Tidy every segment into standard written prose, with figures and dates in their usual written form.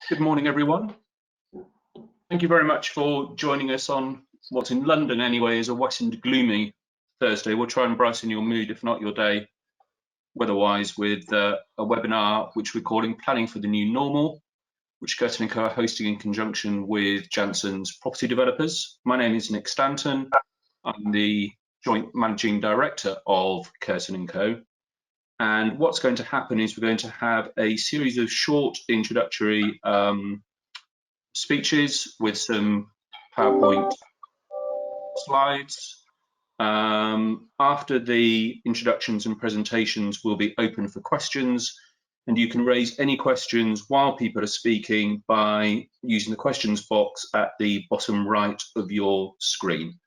Good morning, everyone. Thank you very much for joining us on what's in London anyway is a wet and gloomy Thursday. We'll try and brighten your mood, if not your day, weather-wise, with a webinar which we're calling Planning for the New Normal, which Curtin&Co are hosting in conjunction with Jansons Property Developers. My name is Nick Stanton. I'm the Joint Managing Director of Curtin&Co. And what's going to happen is we're going to have a series of short introductory speeches with some PowerPoint slides. After the introductions and presentations, we'll be open for questions, and you can raise any questions while people are speaking by using the questions box at the bottom right of your screen.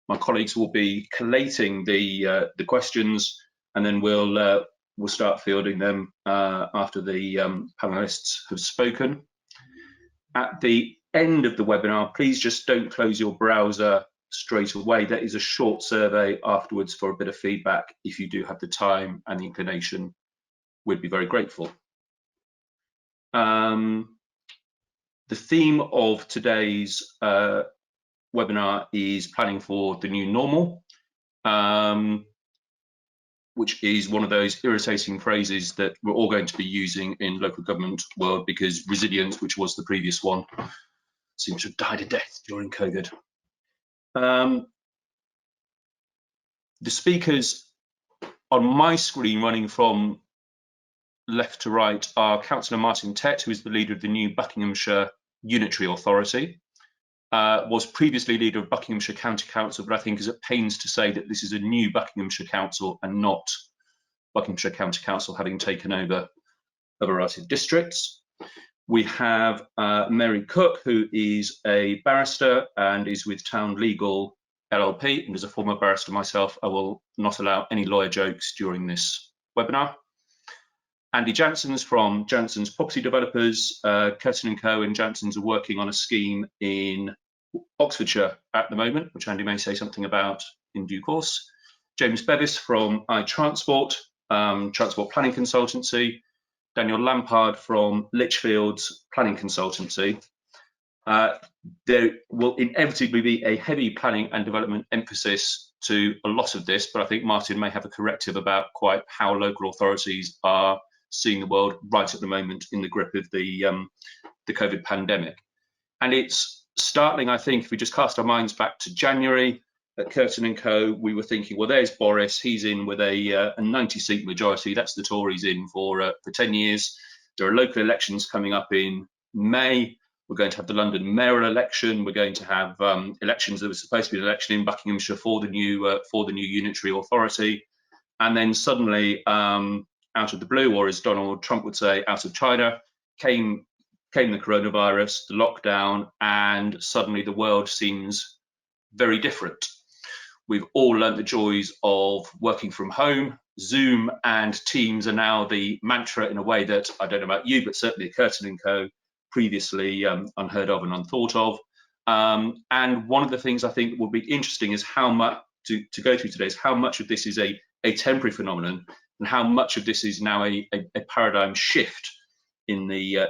My colleagues will be collating the questions, and then we'll start fielding them after the panelists have spoken. At the end of the webinar, please just don't close your browser straight away. There is a short survey afterwards for a bit of feedback. If you do have the time and the inclination, we'd be very grateful. The theme of today's webinar is planning for the new normal, which is one of those irritating phrases that we're all going to be using in local government world, because resilience, which was the previous one, seems to have died a death during COVID. The speakers on my screen running from left to right are Councillor Martin Tett, who is the leader of the new Buckinghamshire Unitary Authority, was previously leader of Buckinghamshire County Council, but I think is at pains to say that this is a new Buckinghamshire Council and not Buckinghamshire County Council having taken over a variety of districts. We have Mary Cook, who is a barrister and is with Town Legal LLP, and as a former barrister myself, I will not allow any lawyer jokes during this webinar. Andy Jansons from Jansons Property Developers. Curtin&Co and Jansons are working on a scheme in Oxfordshire at the moment, which Andy may say something about in due course. James Bevis from iTransport, Transport Planning Consultancy. Daniel Lampard from Lichfields Planning Consultancy. There will inevitably be a heavy planning and development emphasis to a lot of this, but I think Martin may have a corrective about quite how local authorities are seeing the world right at the moment in the grip of the COVID pandemic. And it's startling, I think, if we just cast our minds back to January at Curtin&Co, we were thinking, well, there's Boris, he's in with a 90-seat majority, that's the Tories in for 10 years. There are local elections coming up in May. We're going to have the London mayoral election. We're going to have elections. There was supposed to be an election in Buckinghamshire for the new unitary authority, and then suddenly, out of the blue, or as Donald Trump would say, out of China, came the coronavirus, the lockdown, and suddenly the world seems very different. We've all learnt the joys of working from home. Zoom and Teams are now the mantra in a way that, I don't know about you, but certainly Curtin&Co previously unheard of and unthought of. And one of the things I think will be interesting is how much to go through today is how much of this is a temporary phenomenon and how much of this is now a paradigm shift in the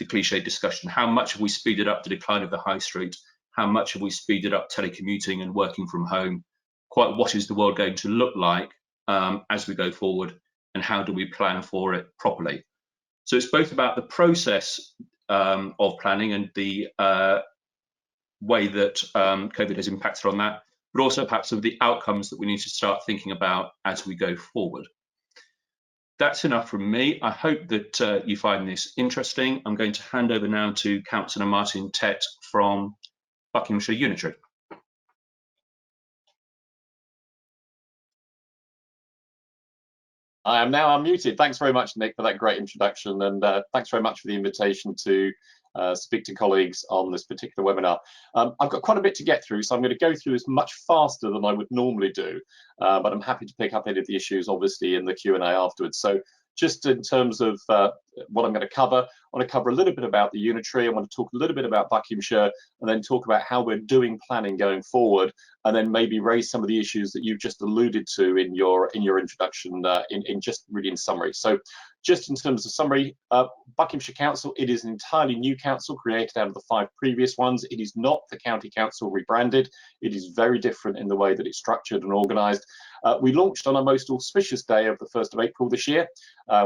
cliche discussion. How much have we speeded up the decline of the high street? How much have we speeded up telecommuting and working from home? Quite what is the world going to look like as we go forward, and how do we plan for it properly? So it's both about the process of planning and the way that COVID has impacted on that, but also perhaps some of the outcomes that we need to start thinking about as we go forward. That's enough from me. I hope that you find this interesting. I'm going to hand over now to Councillor Martin Tett from Buckinghamshire Unitary. I am now unmuted. Thanks very much, Nick, for that great introduction, and thanks very much for the invitation to speak to colleagues on this particular webinar. I've got quite a bit to get through, so I'm going to go through this much faster than I would normally do, but I'm happy to pick up any of the issues, obviously, in the Q&A afterwards. So just in terms of what I'm going to cover. I want to cover a little bit about the Unitary. I want to talk a little bit about Buckinghamshire, and then talk about how we're doing planning going forward, and then maybe raise some of the issues that you've just alluded to in your introduction, in just really in summary. So just in terms of summary, Buckinghamshire Council, it is an entirely new council created out of the 5 previous ones. It is not the county council rebranded. It is very different in the way that it's structured and organised. We launched on a most auspicious day of the 1st of April this year.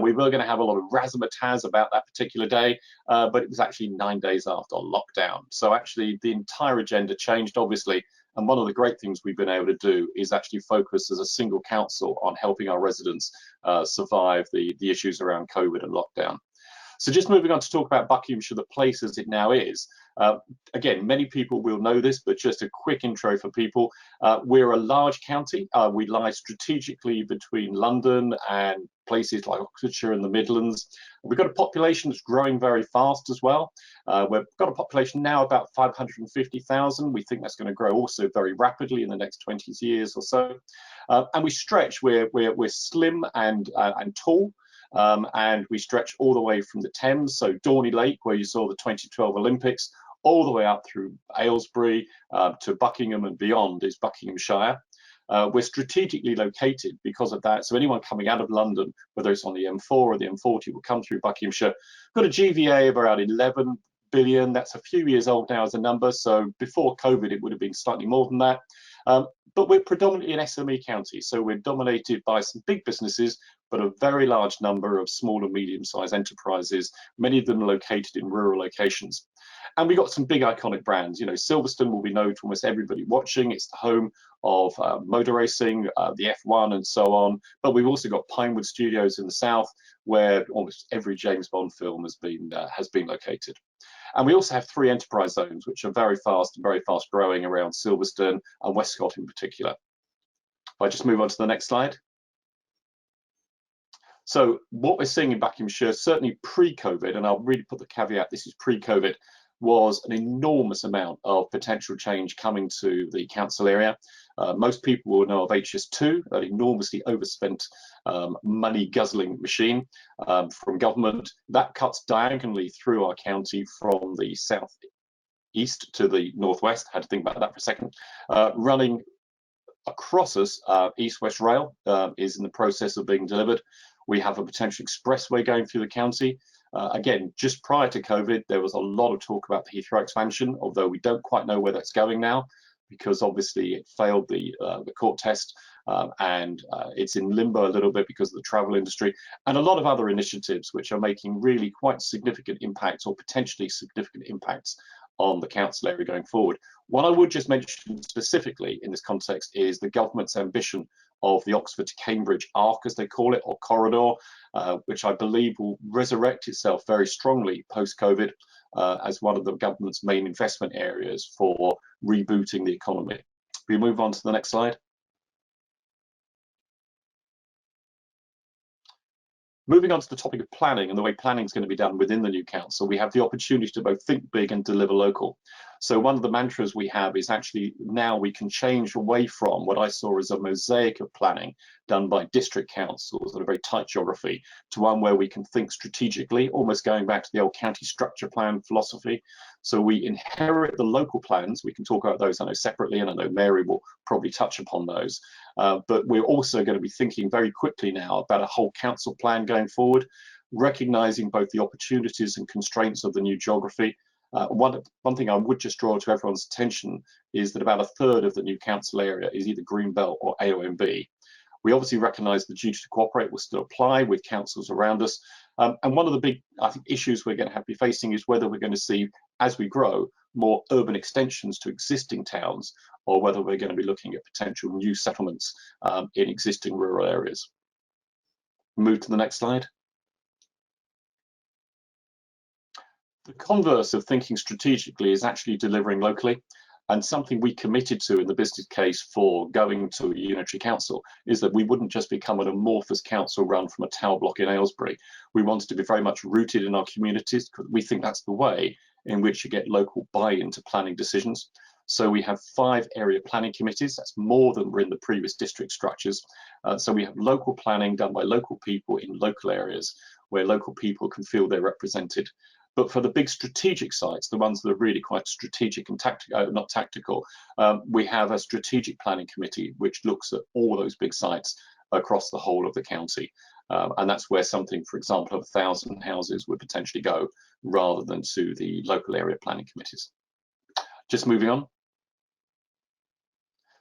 We were going to have a lot of razzmatazz about that particular day, but it was actually 9 days after lockdown. So actually the entire agenda changed, obviously. And one of the great things we've been able to do is actually focus as a single council on helping our residents survive the issues around COVID and lockdown. So just moving on to talk about Buckinghamshire, the place as it now is. Again, many people will know this, but just a quick intro for people. We're a large county. We lie strategically between London and places like Oxfordshire and the Midlands. We've got a population that's growing very fast as well. We've got a population now about 550,000. We think that's going to grow also very rapidly in the next 20 years or so. And we stretch, we're slim and tall. And we stretch all the way from the Thames, so Dorney Lake, where you saw the 2012 Olympics, all the way up through Aylesbury to Buckingham and beyond is Buckinghamshire. We're strategically located because of that, so anyone coming out of London, whether it's on the M4 or the M40, will come through Buckinghamshire. Got a GVA of around 11 billion. That's a few years old now as a number, so before COVID it would have been slightly more than that. But we're predominantly an SME county, so we're dominated by some big businesses, but a very large number of small and medium-sized enterprises, many of them located in rural locations. And we've got some big iconic brands. You know, Silverstone will be known to almost everybody watching. It's the home of motor racing, the F1 and so on. But we've also got Pinewood Studios in the south, where almost every James Bond film has been located. And we also have 3 enterprise zones, which are very fast growing around Silverstone and Westcott in particular. If I just move on to the next slide. So what we're seeing in Buckinghamshire, certainly pre-COVID, and I'll really put the caveat, this is pre-COVID, was an enormous amount of potential change coming to the council area. Most people will know of HS2, an enormously overspent money guzzling machine from government. That cuts diagonally through our county from the south east to the northwest. I had to think about that for a second. Running across us, East-West Rail is in the process of being delivered. We have a potential expressway going through the county. Again, just prior to COVID, there was a lot of talk about the Heathrow expansion, although we don't quite know where that's going now, because obviously it failed the court test, and it's in limbo a little bit because of the travel industry, and a lot of other initiatives which are making really quite significant impacts, or potentially significant impacts, on the council area going forward. What I would just mention specifically in this context is the government's ambition of the Oxford to Cambridge arc, as they call it, or corridor, which I believe will resurrect itself very strongly post-COVID as one of the government's main investment areas for rebooting the economy. We move on to the next slide. Moving on to the topic of planning and the way planning is going to be done within the new council, we have the opportunity to both think big and deliver local. So one of the mantras we have is actually now we can change away from what I saw as a mosaic of planning done by district councils at a very tight geography to one where we can think strategically, almost going back to the old county structure plan philosophy. So we inherit the local plans. We can talk about those, I know, separately, and I know Mary will probably touch upon those. But we're also going to be thinking very quickly now about a whole council plan going forward, recognising both the opportunities and constraints of the new geography. One thing I would just draw to everyone's attention is that about 1/3 of the new council area is either Greenbelt or AONB. We obviously recognise the duty to cooperate will still apply with councils around us. And one of the big, I think, issues we're going to have to be facing is whether we're going to see, as we grow, more urban extensions to existing towns, or whether we're going to be looking at potential new settlements in existing rural areas. Move to the next slide. The converse of thinking strategically is actually delivering locally. And something we committed to in the business case for going to a unitary council is that we wouldn't just become an amorphous council run from a tower block in Aylesbury. We wanted to be very much rooted in our communities, because we think that's the way in which you get local buy-in to planning decisions. So we have 5 area planning committees. That's more than were in the previous district structures. So we have local planning done by local people in local areas. where local people can feel they're represented. But for the big strategic sites, the ones that are really quite strategic and not tactical, we have a strategic planning committee which looks at all those big sites across the whole of the county. And that's where something, for example, of 1,000 houses would potentially go, rather than to the local area planning committees. Just moving on.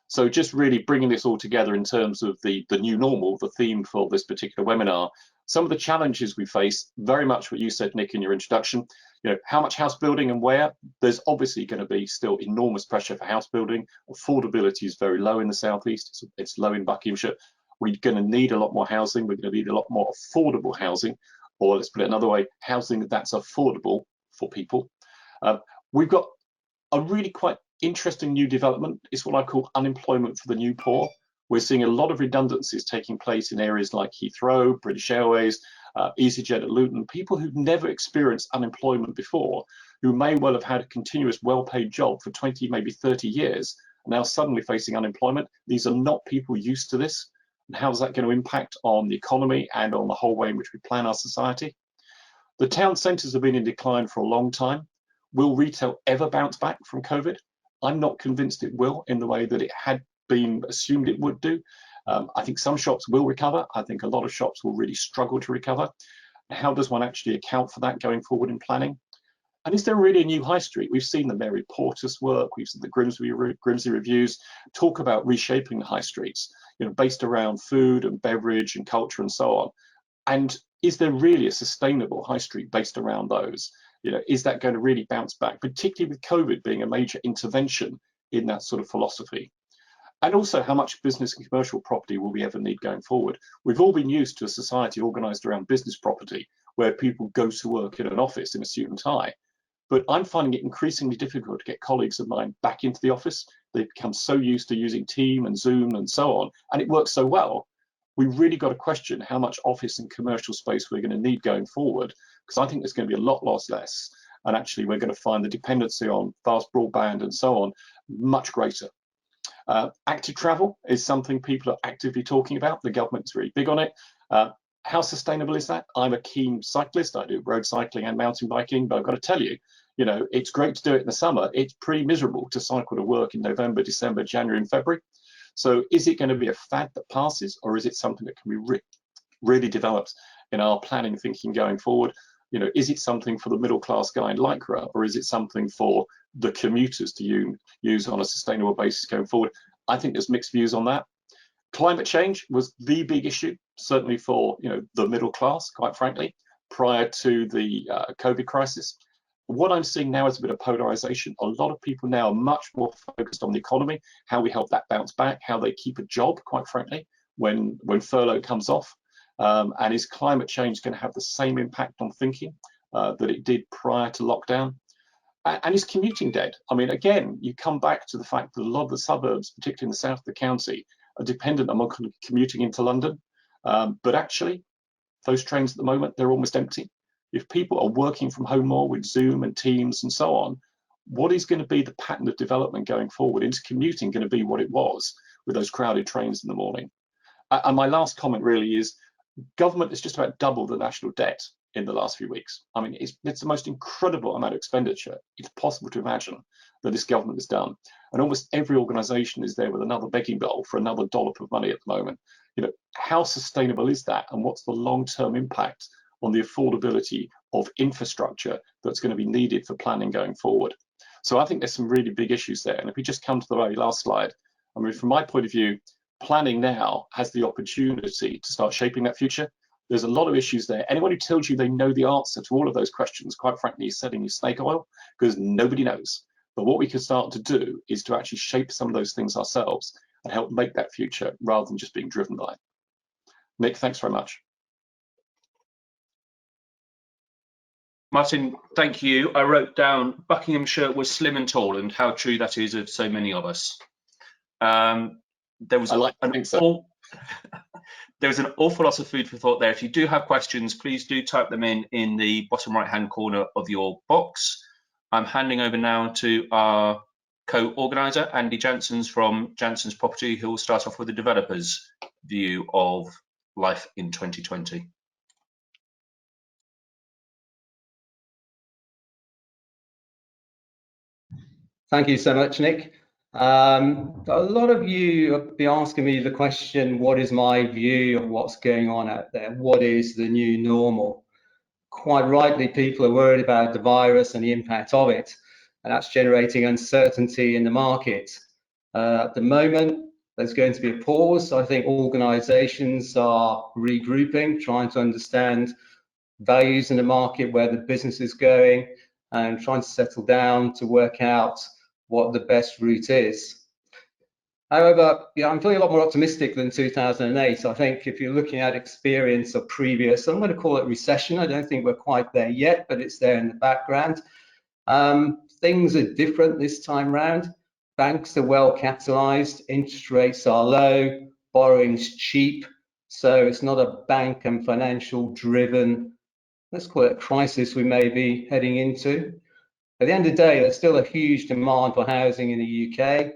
So just really bringing this all together in terms of the new normal, the theme for this particular webinar. Some of the challenges we face, very much what you said, Nick, in your introduction. You know, how much house building and where? There's obviously going to be still enormous pressure for house building. Affordability is very low in the southeast. It's low in Buckinghamshire. We're going to need a lot more housing. We're going to need a lot more affordable housing, or let's put it another way, housing that's affordable for people. We've got a really quite interesting new development. Is what I call unemployment for the new poor. We're seeing a lot of redundancies taking place in areas like Heathrow, British Airways, EasyJet at Luton, people who've never experienced unemployment before, who may well have had a continuous well-paid job for 20, maybe 30 years, are now suddenly facing unemployment. These are not people used to this. And how is that going to impact on the economy and on the whole way in which we plan our society? The town centres have been in decline for a long time. Will retail ever bounce back from COVID? I'm not convinced it will in the way that it had been assumed it would do. I think some shops will recover. I think a lot of shops will really struggle to recover. How does one actually account for that going forward in planning? And is there really a new high street? We've seen the Mary Portas work, we've seen the Grimsby reviews talk about reshaping the high streets, you know, based around food and beverage and culture and so on. And is there really a sustainable high street based around those? You know, is that going to really bounce back, particularly with COVID being a major intervention in that sort of philosophy? And also, how much business and commercial property will we ever need going forward? We've all been used to a society organised around business property, where people go to work in an office in a suit and tie. But I'm finding it increasingly difficult to get colleagues of mine back into the office. They've become so used to using Team and Zoom and so on, and it works so well. We've really got to question how much office and commercial space we're going to need going forward, because I think there's going to be a lot less, and actually we're going to find the dependency on fast broadband and so on much greater. Active travel is something people are actively talking about. The government's really big on it. How sustainable is that? I'm a keen cyclist. I do road cycling and mountain biking, but I've got to tell you, you know, it's great to do it in the summer. It's pretty miserable to cycle to work in November, December, January and February. So is it going to be a fad that passes, or is it something that can be really developed in our planning thinking going forward? You know, is it something for the middle class guy in Lycra, or is it something for the commuters to use on a sustainable basis going forward? I think there's mixed views on that. Climate change was the big issue, certainly for, you know, the middle class, quite frankly, prior to the COVID crisis. What I'm seeing now is a bit of polarization. A lot of people now are much more focused on the economy, how we help that bounce back, how they keep a job, quite frankly, when furlough comes off. And is climate change going to have the same impact on thinking that it did prior to lockdown? And is commuting dead? I mean, again, you come back to the fact that a lot of the suburbs, particularly in the south of the county, are dependent on commuting into London. But actually, those trains at the moment, they're almost empty. If people are working from home more with Zoom and Teams and so on, what is going to be the pattern of development going forward? Is commuting going to be what it was with those crowded trains in the morning? And my last comment really is, government has just about doubled the national debt in the last few weeks. I mean, it's the most incredible amount of expenditure it's possible to imagine that this government has done. And almost every organisation is there with another begging bowl for another dollop of money at the moment. You know, how sustainable is that? And what's the long-term impact on the affordability of infrastructure that's going to be needed for planning going forward? So I think there's some really big issues there. And if we just come to the very last slide, I mean, from my point of view, planning now has the opportunity to start shaping that future. There's a lot of issues there. Anyone who tells you they know the answer to all of those questions, quite frankly, is selling you snake oil, because nobody knows. But what we can start to do is to actually shape some of those things ourselves and help make that future rather than just being driven by it. Nick, thanks very much. Martin, thank you. I wrote down Buckinghamshire was slim and tall, and how true that is of so many of us. There was there was an awful lot of food for thought there. If you do have questions, please do type them in the bottom right hand corner of your box. I'm handing over now to our co-organiser, Andy Jansons from Jansons Property, who will start off with the developer's view of life in 2020. Thank you so much, Nick. A lot of you have been asking me the question, what is my view of what's going on out there? What is the new normal? Quite rightly, people are worried about the virus and the impact of it, and that's generating uncertainty in the market. At the moment, there's going to be a pause. I think organisations are regrouping, trying to understand values in the market, where the business is going, and trying to settle down to work out what the best route is. However, I'm feeling a lot more optimistic than 2008. I think if you're looking at experience of previous, I'm going to call it recession. I don't think we're quite there yet, but it's there in the background. Things are different this time round. Banks are well capitalized, interest rates are low, borrowing's cheap. So it's not a bank and financial driven, let's call it a crisis we may be heading into. At the end of the day, there's still a huge demand for housing in the UK.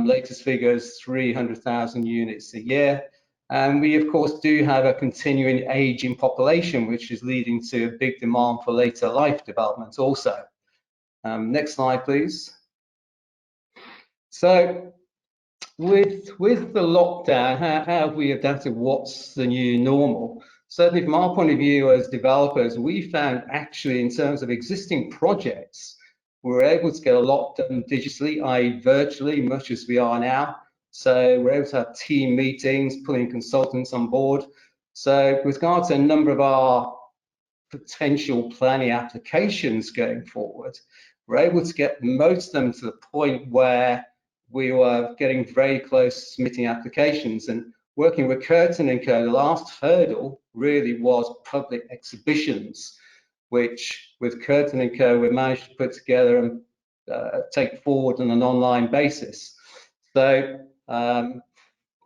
Latest figures, 300,000 units a year. And we, of course, do have a continuing aging population, which is leading to a big demand for later life development also. Next slide, please. So with the lockdown, how have we adapted? What's the new normal? Certainly from our point of view as developers, we found actually in terms of existing projects, we were able to get a lot done digitally, i.e. virtually, much as we are now. So we're able to have team meetings, pulling consultants on board. So with regard to a number of our potential planning applications going forward, we're able to get most of them to the point where we were getting very close to submitting applications. And working with Curtin&Co, the last hurdle really was public exhibitions, which with Curtin&Co we managed to put together and take forward on an online basis. So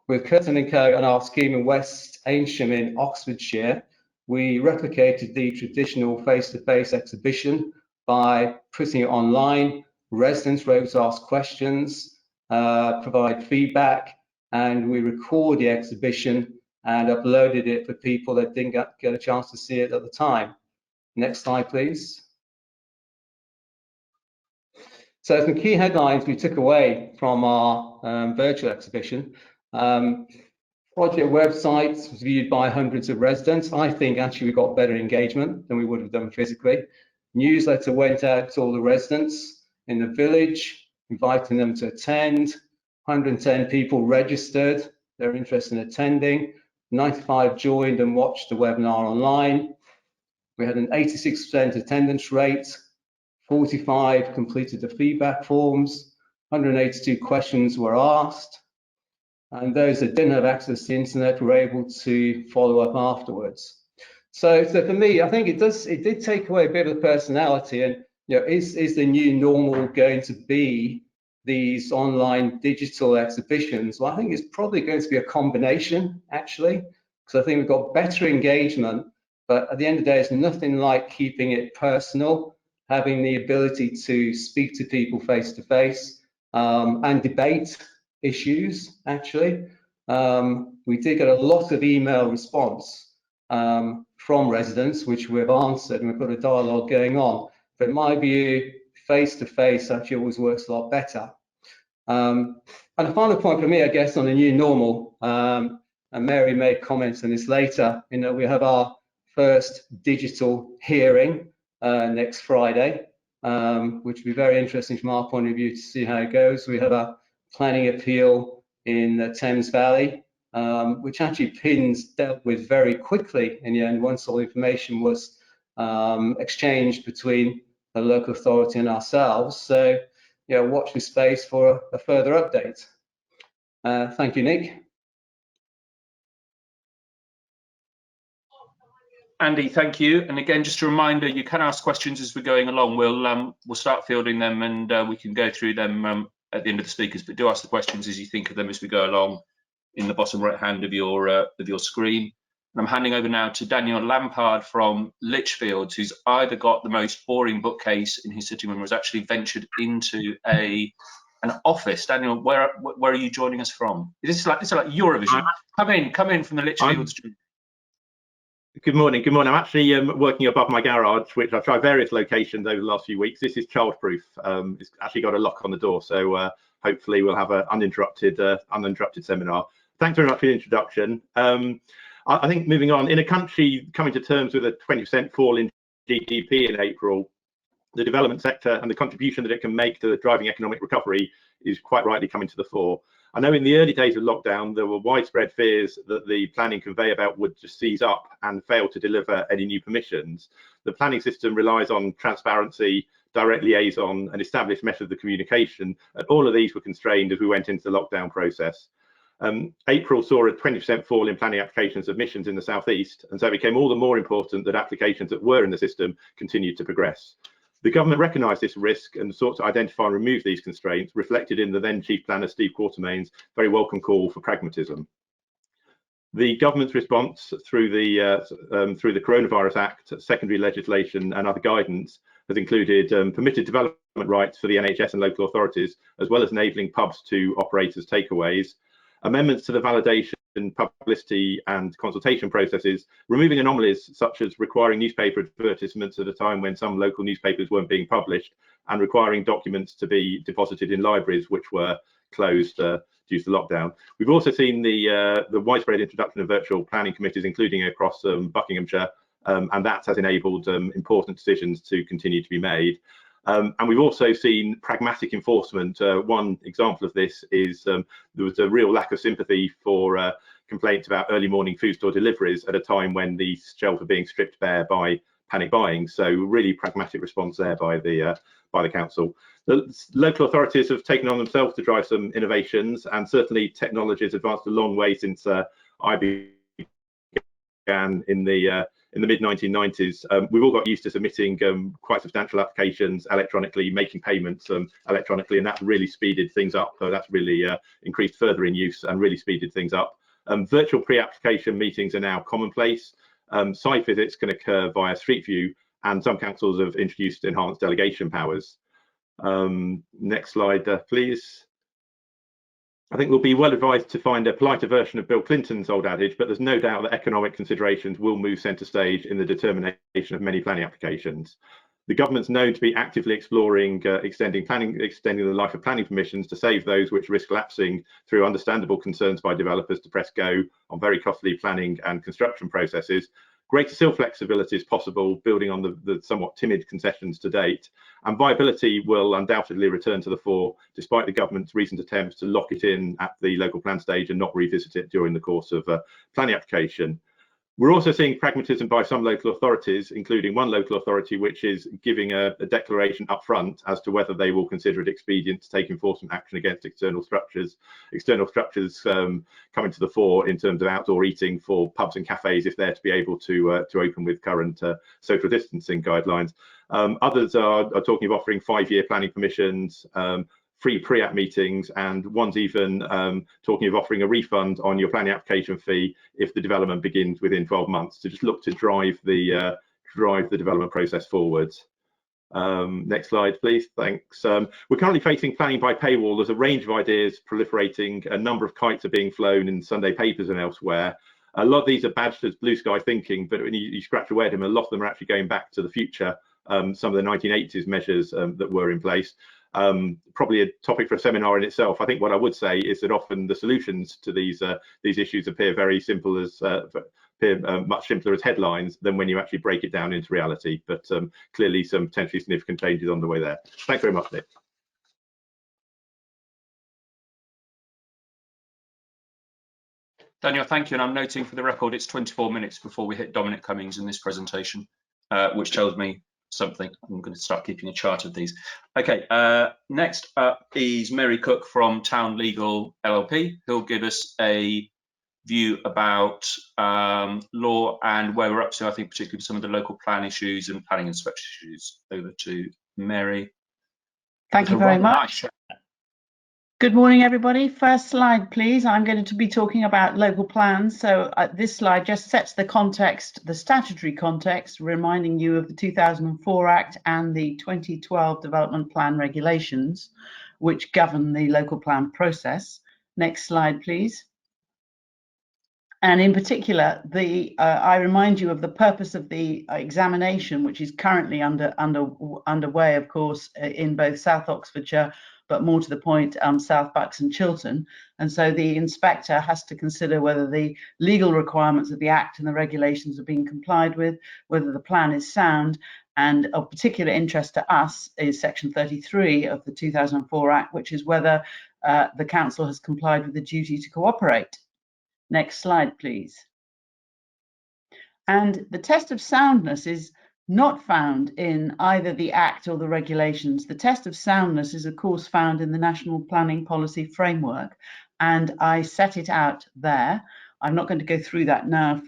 with Curtin&Co and our scheme in West Aynsham in Oxfordshire, we replicated the traditional face-to-face exhibition by putting it online. Residents were able to ask questions, provide feedback, and we record the exhibition and uploaded it for people that didn't get a chance to see it at the time. Next slide, please. So some key headlines we took away from our virtual exhibition. Project websites was viewed by hundreds of residents. I think actually we got better engagement than we would have done physically. Newsletter went out to all the residents in the village, inviting them to attend. 110 people registered, they're interested in attending. 95 joined and watched the webinar online. We had an 86% attendance rate. 45 completed the feedback forms. 182 questions were asked. And those that didn't have access to the internet were able to follow up afterwards. So for me, I think it did take away a bit of the personality. And is the new normal going to be these online digital exhibitions? Well, I think it's probably going to be a combination, actually, because I think we've got better engagement, but at the end of the day, it's nothing like keeping it personal, having the ability to speak to people face to face and debate issues, actually. We did get a lot of email response from residents, which we've answered, and we've got a dialogue going on. But in my view, face-to-face actually always works a lot better. And the final point for me, I guess, on the new normal, and Mary made comments on this later, we have our first digital hearing next Friday, which will be very interesting from our point of view to see how it goes. We have a planning appeal in the Thames Valley, which actually PIN's dealt with very quickly in the end once all information was exchanged between the local authority and ourselves. So, watch this space for a further update. Thank you, Nick. Andy, thank you. And again, just a reminder, you can ask questions as we're going along. We'll start fielding them, and we can go through them at the end of the speakers. But do ask the questions as you think of them as we go along in the bottom right hand of your screen. And I'm handing over now to Daniel Lampard from Lichfields, who's either got the most boring bookcase in his sitting room or has actually ventured into an office. Daniel, where are you joining us from? This is like Eurovision. Come in from the Lichfields. Good morning. Good morning. I'm actually working above my garage, which I've tried various locations over the last few weeks. This is childproof. It's actually got a lock on the door, so hopefully we'll have an uninterrupted seminar. Thanks very much for the introduction. I think moving on, in a country coming to terms with a 20% fall in GDP in April, the development sector and the contribution that it can make to driving economic recovery is quite rightly coming to the fore. I know in the early days of lockdown, there were widespread fears that the planning conveyor belt would just seize up and fail to deliver any new permissions. The planning system relies on transparency, direct liaison and established methods of communication, and all of these were constrained as we went into the lockdown process. April saw a 20% fall in planning application submissions in the southeast, and so it became all the more important that applications that were in the system continued to progress. The government recognised this risk and sought to identify and remove these constraints, reflected in the then Chief Planner Steve Quartermain's very welcome call for pragmatism. The government's response through the Coronavirus Act, secondary legislation and other guidance has included permitted development rights for the NHS and local authorities, as well as enabling pubs to operate as takeaways, amendments to the validation, publicity and consultation processes, removing anomalies such as requiring newspaper advertisements at a time when some local newspapers weren't being published, and requiring documents to be deposited in libraries which were closed due to lockdown. We've also seen the widespread introduction of virtual planning committees, including across Buckinghamshire, and that has enabled important decisions to continue to be made. And we've also seen pragmatic enforcement. One example of this is there was a real lack of sympathy for complaints about early morning food store deliveries at a time when the shelves were being stripped bare by panic buying. So really pragmatic response there by the council. The local authorities have taken on themselves to drive some innovations, and certainly technology has advanced a long way since I began in the mid-1990s. We've all got used to submitting quite substantial applications electronically, making payments electronically, and that's really speeded things up. So that's really increased further in use and really speeded things up. Virtual pre-application meetings are now commonplace. Site visits can occur via Street View, and some councils have introduced enhanced delegation powers. Next slide, please. I think we'll be well advised to find a politer version of Bill Clinton's old adage, but there's no doubt that economic considerations will move centre stage in the determination of many planning applications. The government's known to be actively exploring extending the life of planning permissions to save those which risk lapsing through understandable concerns by developers to press go on very costly planning and construction processes. Greater still flexibility is possible, building on the somewhat timid concessions to date, and viability will undoubtedly return to the fore, despite the government's recent attempts to lock it in at the local plan stage and not revisit it during the course of planning application. We're also seeing pragmatism by some local authorities, including one local authority which is giving a declaration up front as to whether they will consider it expedient to take enforcement action against external structures. External structures coming to the fore in terms of outdoor eating for pubs and cafes if they're to be able to open with current social distancing guidelines. Others are talking of offering 5-year planning permissions, free pre-app meetings, and one's even talking of offering a refund on your planning application fee if the development begins within 12 months to just look to drive the development process forwards. Next slide, please. Thanks. We're currently facing planning by paywall. There's a range of ideas proliferating. A number of kites are being flown in Sunday papers and elsewhere. A lot of these are badged as blue sky thinking, but when you scratch away at them, a lot of them are actually going back to the future. Some of the 1980s measures that were in place. Probably a topic for a seminar in itself. I think what I would say is that often the solutions to these issues appear very simple much simpler as headlines than when you actually break it down into reality. But clearly some potentially significant changes on the way there. Thanks very much, Nick. Daniel, thank you. And I'm noting for the record, it's 24 minutes before we hit Dominic Cummings in this presentation, which tells me something. I'm going to start keeping a chart of these. Okay, next up is Mary Cook from Town Legal LLP, who'll give us a view about law and where we're up to, I think, particularly some of the local plan issues and planning inspection issues. Over to Mary. Thank you very much. Good morning, everybody. First slide, please. I'm going to be talking about local plans. So this slide just sets the context, the statutory context, reminding you of the 2004 Act and the 2012 Development Plan Regulations, which govern the local plan process. Next slide, please. And in particular, I remind you of the purpose of the examination, which is currently underway, of course, in both South Oxfordshire, but more to the point, South Bucks and Chiltern. And so the inspector has to consider whether the legal requirements of the Act and the regulations are being complied with, whether the plan is sound. And of particular interest to us is Section 33 of the 2004 Act, which is whether the council has complied with the duty to cooperate. Next slide, please. And the test of soundness is not found in either the Act or the regulations. The test of soundness is, of course, found in the National Planning Policy Framework, and I set it out there. I'm not going to go through that now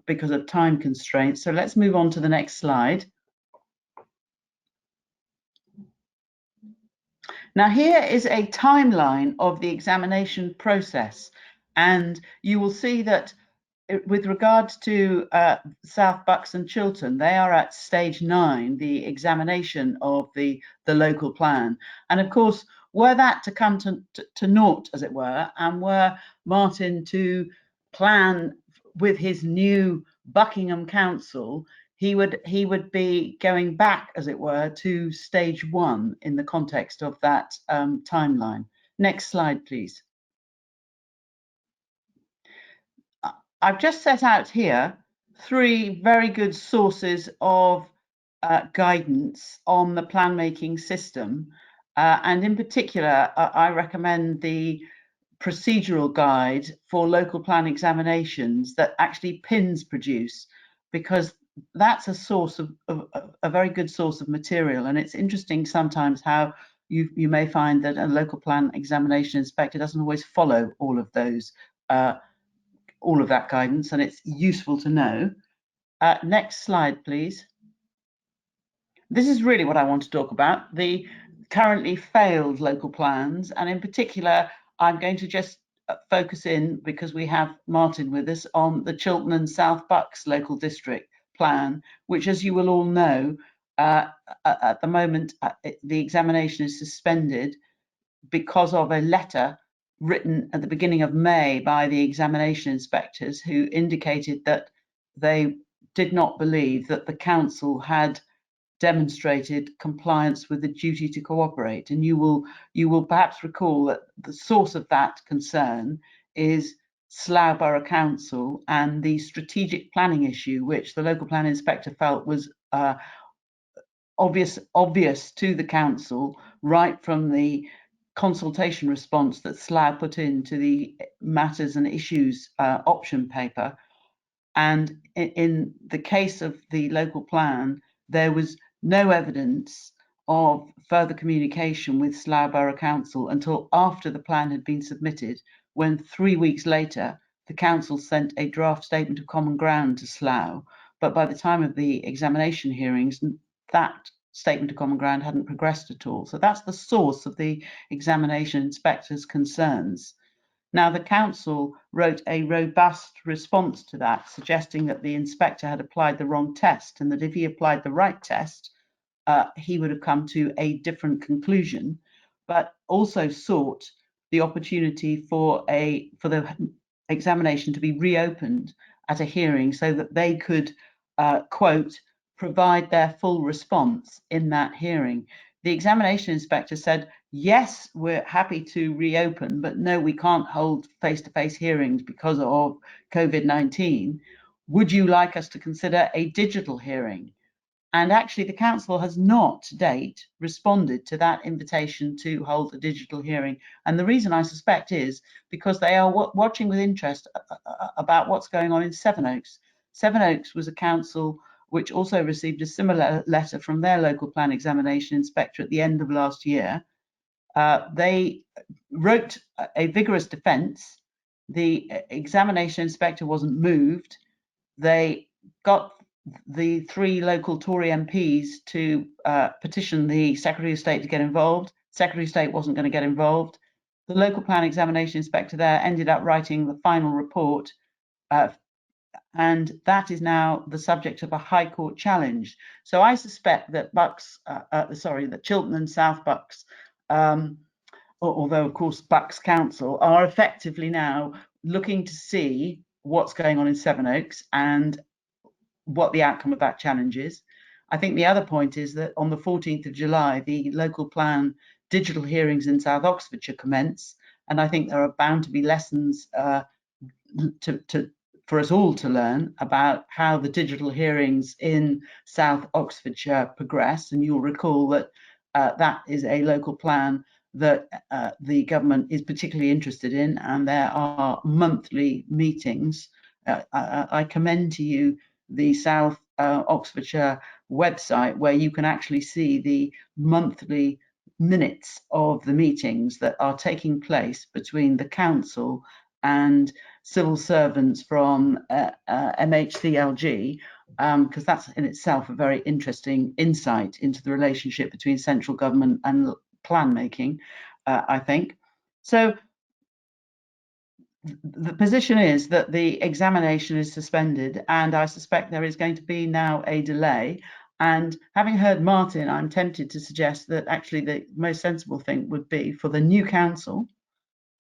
because of time constraints. So let's move on to the next slide. Now, here is a timeline of the examination process, and you will see that with regard to South Bucks and Chiltern, they are at stage 9, the examination of the local plan. And of course, were that to come to naught, as it were, and were Martin to plan with his new Buckingham Council, he would be going back, as it were, to stage 1 in the context of that timeline. Next slide, please. I've just set out here 3 very good sources of guidance on the plan making system. And in particular, I recommend the procedural guide for local plan examinations that actually PINs produce, because that's a source of a very good source of material. And it's interesting sometimes how you may find that a local plan examination inspector doesn't always follow all of those all of that guidance, and it's useful to know. Next slide, please. This is really what I want to talk about, the currently failed local plans, and in particular, I'm going to just focus in, because we have Martin with us, on the Chiltern and South Bucks local district plan, which, as you will all know, at the moment, the examination is suspended because of a letter written at the beginning of May by the examination inspectors, who indicated that they did not believe that the council had demonstrated compliance with the duty to cooperate. And you will perhaps recall that the source of that concern is Slough Borough Council and the strategic planning issue, which the local plan inspector felt was obvious to the council right from the consultation response that Slough put into the matters and issues option paper. And in the case of the local plan, there was no evidence of further communication with Slough Borough Council until after the plan had been submitted, when 3 weeks later, the council sent a draft statement of common ground to Slough. But by the time of the examination hearings, that statement of common ground hadn't progressed at all. So that's the source of the examination inspector's concerns. Now, the council wrote a robust response to that, suggesting that the inspector had applied the wrong test, and that if he applied the right test, he would have come to a different conclusion, but also sought the opportunity for the examination to be reopened at a hearing so that they could, quote, provide their full response in that hearing. The examination inspector said, yes, we're happy to reopen, but no, we can't hold face-to-face hearings because of COVID-19. Would you like us to consider a digital hearing? And actually, the council has not to date responded to that invitation to hold a digital hearing. And the reason, I suspect, is because they are watching with interest about what's going on in Sevenoaks. Sevenoaks was a council which also received a similar letter from their local plan examination inspector at the end of last year. They wrote a vigorous defence. The examination inspector wasn't moved. They got the 3 local Tory MPs to petition the Secretary of State to get involved. Secretary of State wasn't going to get involved. The local plan examination inspector there ended up writing the final report, and that is now the subject of a High Court challenge. So I suspect that that Chiltern and South Bucks, although of course Bucks Council, are effectively now looking to see what's going on in Sevenoaks and what the outcome of that challenge is. I think the other point is that on the 14th of July, the local plan digital hearings in South Oxfordshire commence, and I think there are bound to be lessons for us all to learn about how the digital hearings in South Oxfordshire progress. And you'll recall that that is a local plan that the government is particularly interested in, and there are monthly meetings. I commend to you the South Oxfordshire website, where you can actually see the monthly minutes of the meetings that are taking place between the council and civil servants from MHCLG, because that's in itself a very interesting insight into the relationship between central government and plan making, I think. So the position is that the examination is suspended, and I suspect there is going to be now a delay. And having heard Martin, I'm tempted to suggest that actually the most sensible thing would be for the new council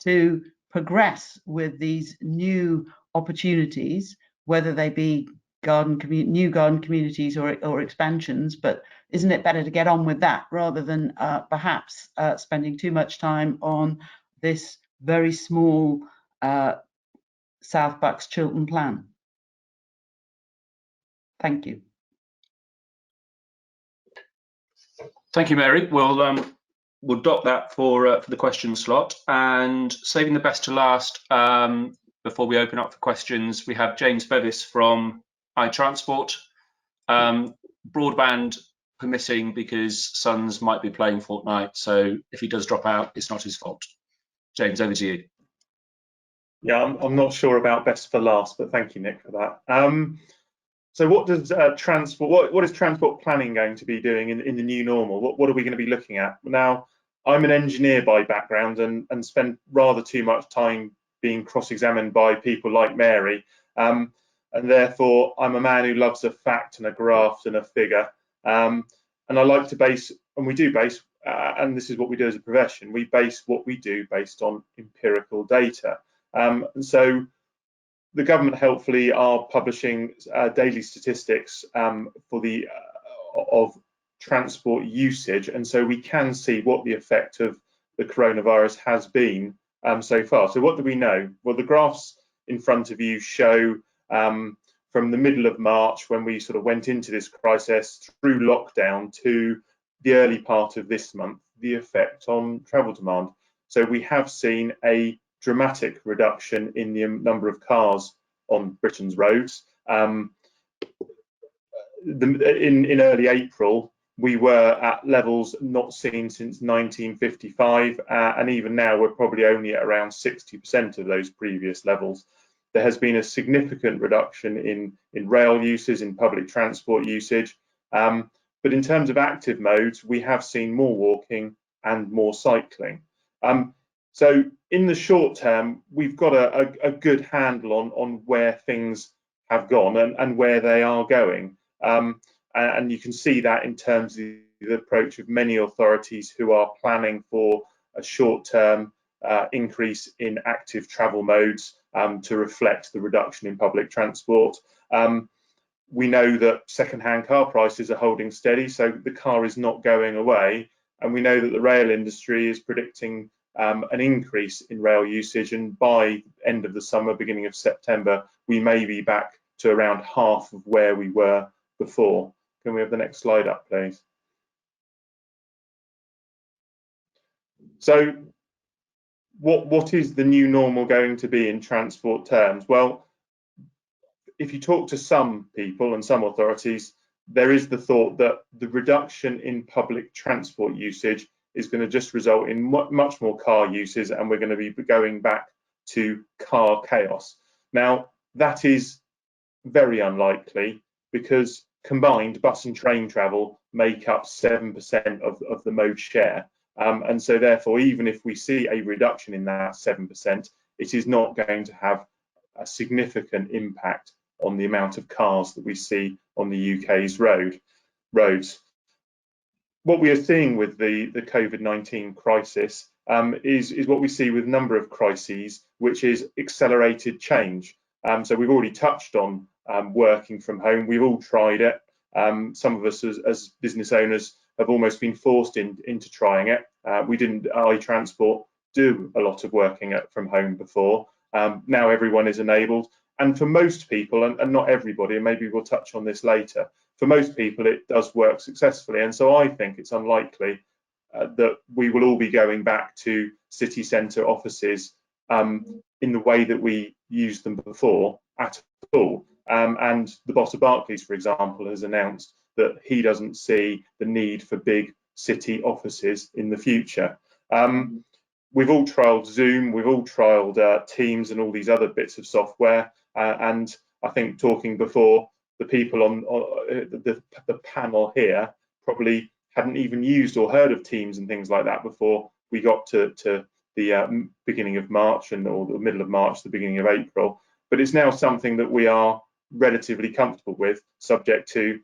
to progress with these new opportunities, whether they be new garden communities or expansions. But isn't it better to get on with that rather than perhaps spending too much time on this very small South Bucks Chiltern plan? Thank you. Thank you, Mary. We'll dot that for the question slot, and saving the best to last, before we open up for questions, we have James Bevis from iTransport. Broadband permitting, because sons might be playing Fortnite, so if he does drop out, it's not his fault. James, over to you. Yeah, I'm not sure about best for last, but thank you, Nick, for that. So what does what is transport planning going to be doing in the new normal? What are we going to be looking at? Now, I'm an engineer by background and spend rather too much time being cross-examined by people like Mary. And therefore, I'm a man who loves a fact and a graph and a figure. And I like to base, and we do base, and this is what we do as a profession, we base what we do based on empirical data. And so the government helpfully are publishing daily statistics for the of transport usage, and so we can see what the effect of the coronavirus has been so far. So what do we know? Well, the graphs in front of you show from the middle of March, when we sort of went into this crisis, through lockdown to the early part of this month, the effect on travel demand. So we have seen a dramatic reduction in the number of cars on Britain's roads. In early April, we were at levels not seen since 1955, and even now we're probably only at around 60% of those previous levels. There has been a significant reduction in rail uses, in public transport usage, but in terms of active modes, we have seen more walking and more cycling. So in the short term, we've got a good handle on where things have gone and where they are going. And you can see that in terms of the approach of many authorities who are planning for a short-term increase in active travel modes to reflect the reduction in public transport. We know that second-hand car prices are holding steady, so the car is not going away. And we know that the rail industry is predicting an increase in rail usage, and by end of the summer, beginning of September, we may be back to around half of where we were before. Can we have the next slide up, please? So what is the new normal going to be in transport terms? Well, if you talk to some people and some authorities, there is the thought that the reduction in public transport usage is going to just result in much more car uses, and we're going to be going back to car chaos. Now, that is very unlikely, because combined bus and train travel make up 7% of the mode share. And so therefore, even if we see a reduction in that 7%, it is not going to have a significant impact on the amount of cars that we see on the UK's roads. what we are seeing with the COVID-19 crisis is what we see with a number of crises, which is accelerated change. So we've already touched on working from home. We've all tried it. Some of us as business owners have almost been forced into trying it. We didn't, transport, do a lot of working from home before. Now everyone is enabled. And for most people, and not everybody, and maybe we'll touch on this later, for most people it does work successfully. And so I think it's unlikely that we will all be going back to city centre offices in the way that we used them before at all. And the boss of Barclays, for example, has announced that he doesn't see the need for big city offices in the future. We've all trialled Zoom, we've all trialled Teams and all these other bits of software. And I think talking before, the people on the panel here probably hadn't even used or heard of Teams and things like that before we got to the beginning of March or the middle of March, the beginning of April. But it's now something that we are relatively comfortable with, subject to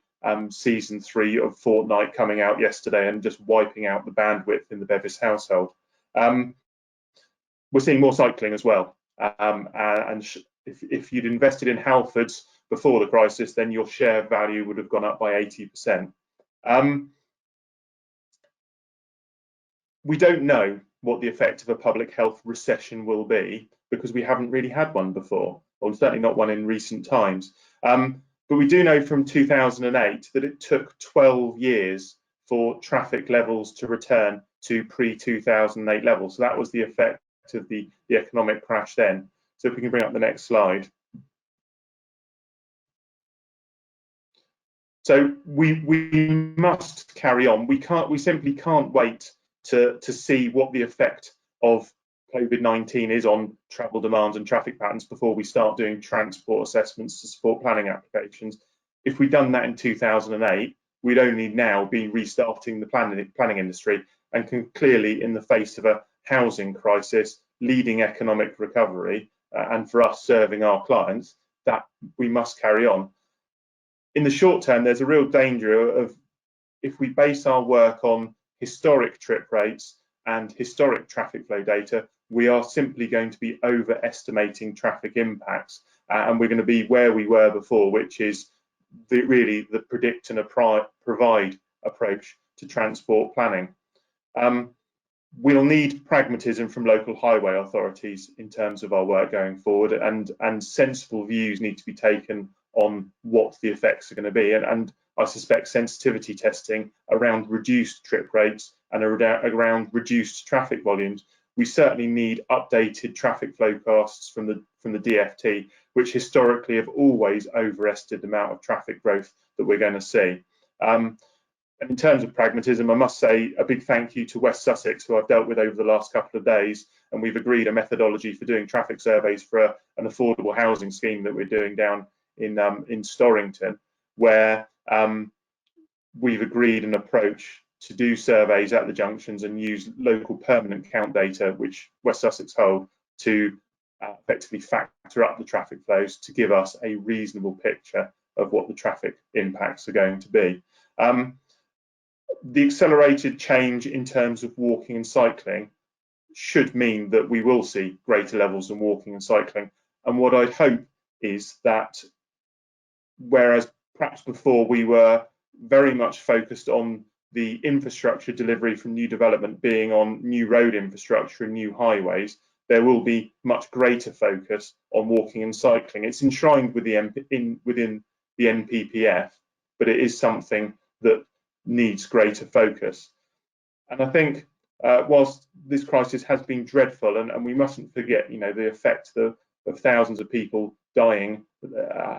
season 3 of Fortnite coming out yesterday and just wiping out the bandwidth in the Bevis household. We're seeing more cycling as well. And if you'd invested in Halfords before the crisis, then your share value would have gone up by 80%. We don't know what the effect of a public health recession will be because we haven't really had one before, or certainly not one in recent times. But we do know from 2008 that it took 12 years for traffic levels to return to pre-2008 levels. So that was the effect of the economic crash then. So if we can bring up the next slide. So we must carry on. We simply can't wait to see what the effect of COVID-19 is on travel demands and traffic patterns before we start doing transport assessments to support planning applications. If we'd done that in 2008, we'd only now be restarting the planning industry, and can clearly, in the face of a housing crisis, leading economic recovery, and for us serving our clients, that we must carry on. In the short term, there's a real danger of, if we base our work on historic trip rates and historic traffic flow data, we are simply going to be overestimating traffic impacts, and we're going to be where we were before, which is really the predict and provide approach to transport planning. We'll need pragmatism from local highway authorities in terms of our work going forward, and sensible views need to be taken on what the effects are going to be, and I suspect sensitivity testing around reduced trip rates and around reduced traffic volumes. We certainly need updated traffic flow forecasts from the DFT, which historically have always overestimated the amount of traffic growth that we're going to see. And in terms of pragmatism, I must say a big thank you to West Sussex, who I've dealt with over the last couple of days, and we've agreed a methodology for doing traffic surveys for an affordable housing scheme that we're doing down in Storrington, where we've agreed an approach to do surveys at the junctions and use local permanent count data, which West Sussex hold, to effectively factor up the traffic flows to give us a reasonable picture of what the traffic impacts are going to be. The accelerated change in terms of walking and cycling should mean that we will see greater levels of walking and cycling. And what I'd hope is that, whereas perhaps before we were very much focused on the infrastructure delivery from new development being on new road infrastructure and new highways, there will be much greater focus on walking and cycling. It's enshrined with within the NPPF, but it is something that needs greater focus. And I think whilst this crisis has been dreadful, and we mustn't forget, the effect of thousands of people dying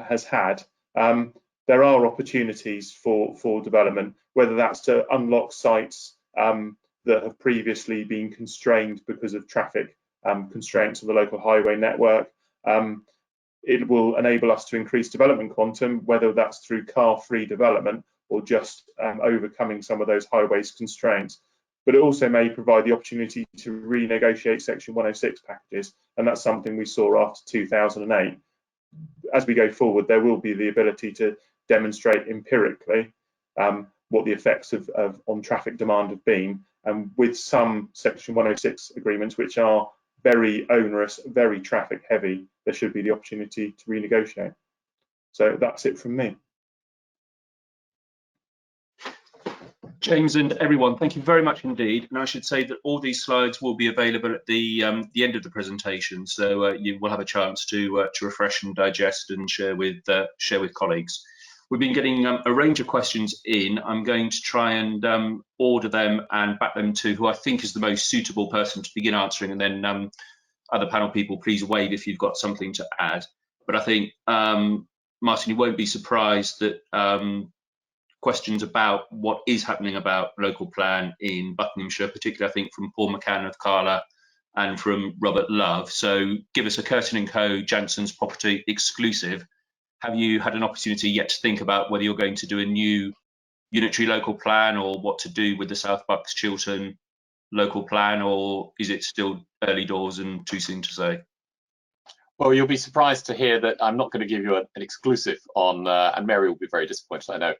has had, there are opportunities for development, whether that's to unlock sites that have previously been constrained because of traffic constraints of the local highway network. It will enable us to increase development quantum, whether that's through car-free development or just overcoming some of those highways constraints. But it also may provide the opportunity to renegotiate Section 106 packages, and that's something we saw after 2008. As we go forward, there will be the ability to demonstrate empirically what the effects of on traffic demand have been, and with some Section 106 agreements which are very onerous, very traffic heavy, there should be the opportunity to renegotiate. So that's it from me. James and everyone, thank you very much indeed. And I should say that all these slides will be available at the end of the presentation, so you will have a chance to refresh and digest and share with colleagues. We've been getting a range of questions in. I'm going to try and order them and back them to who I think is the most suitable person to begin answering, and then other panel people, please wave if you've got something to add. But I think, Martin, you won't be surprised that questions about what is happening about local plan in Buckinghamshire, particularly I think from Paul McCann of Cllr and from Robert Love. So give us a Curtin&Co Jansons Property exclusive. Have you had an opportunity yet to think about whether you're going to do a new unitary local plan, or what to do with the South Bucks Chiltern local plan, or is it still early doors and too soon to say? Well, you'll be surprised to hear that I'm not going to give you an exclusive on, and Mary will be very disappointed, I know,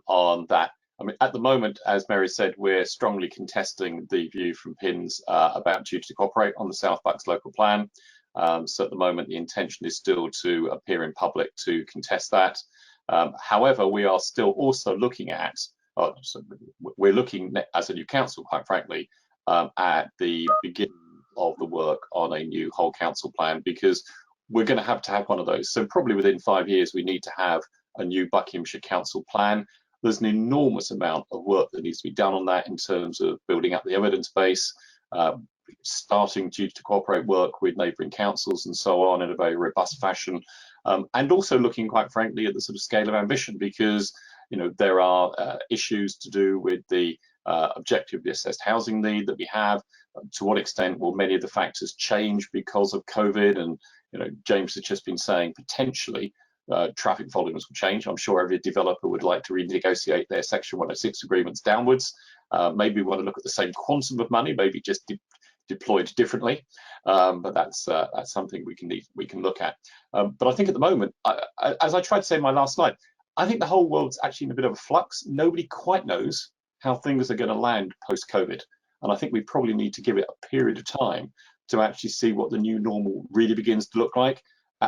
on that. I mean, at the moment, as Mary said, we're strongly contesting the view from PINS about duty to cooperate on the South Bucks local plan. So at the moment, the intention is still to appear in public to contest that. However, we are still also looking at, we're looking as a new council, quite frankly, at the beginning of the work on a new whole council plan, because we're going to have one of those. So probably within 5 years, we need to have a new Buckinghamshire council plan. There's an enormous amount of work that needs to be done on that in terms of building up the evidence base, starting duty to cooperate work with neighbouring councils and so on in a very robust fashion, and also looking, quite frankly, at the sort of scale of ambition, because there are issues to do with the objective of the assessed housing need that we have. To what extent will many of the factors change because of COVID? And James has just been saying potentially traffic volumes will change. I'm sure every developer would like to renegotiate their Section 106 agreements downwards. Maybe we want to look at the same quantum of money, maybe just deployed differently. But that's something we can look at. But I think at the moment, as I tried to say in my last slide, I think the whole world's actually in a bit of a flux. Nobody quite knows how things are going to land post-COVID. And I think we probably need to give it a period of time to actually see what the new normal really begins to look like.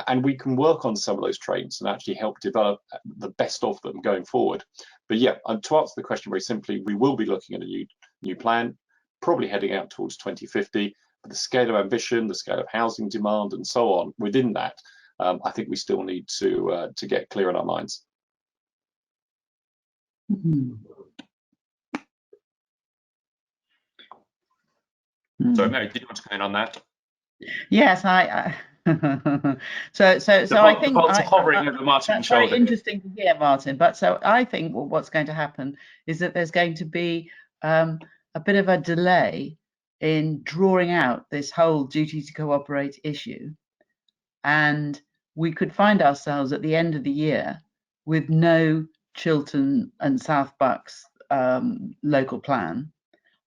And we can work on some of those traits and actually help develop the best of them going forward. But yeah, to answer the question very simply, we will be looking at a new plan, probably heading out towards 2050. But the scale of ambition, the scale of housing demand and so on within that, I think we still need to get clear in our minds. Mm-hmm. Sorry, Mary, did you want to come in on that? Yes, so I think hovering over Martin's that's shoulder. very interesting to hear, Martin. But so I think what's going to happen is that there's going to be a bit of a delay in drawing out this whole duty to cooperate issue, and we could find ourselves at the end of the year with no Chiltern and South Bucks local plan.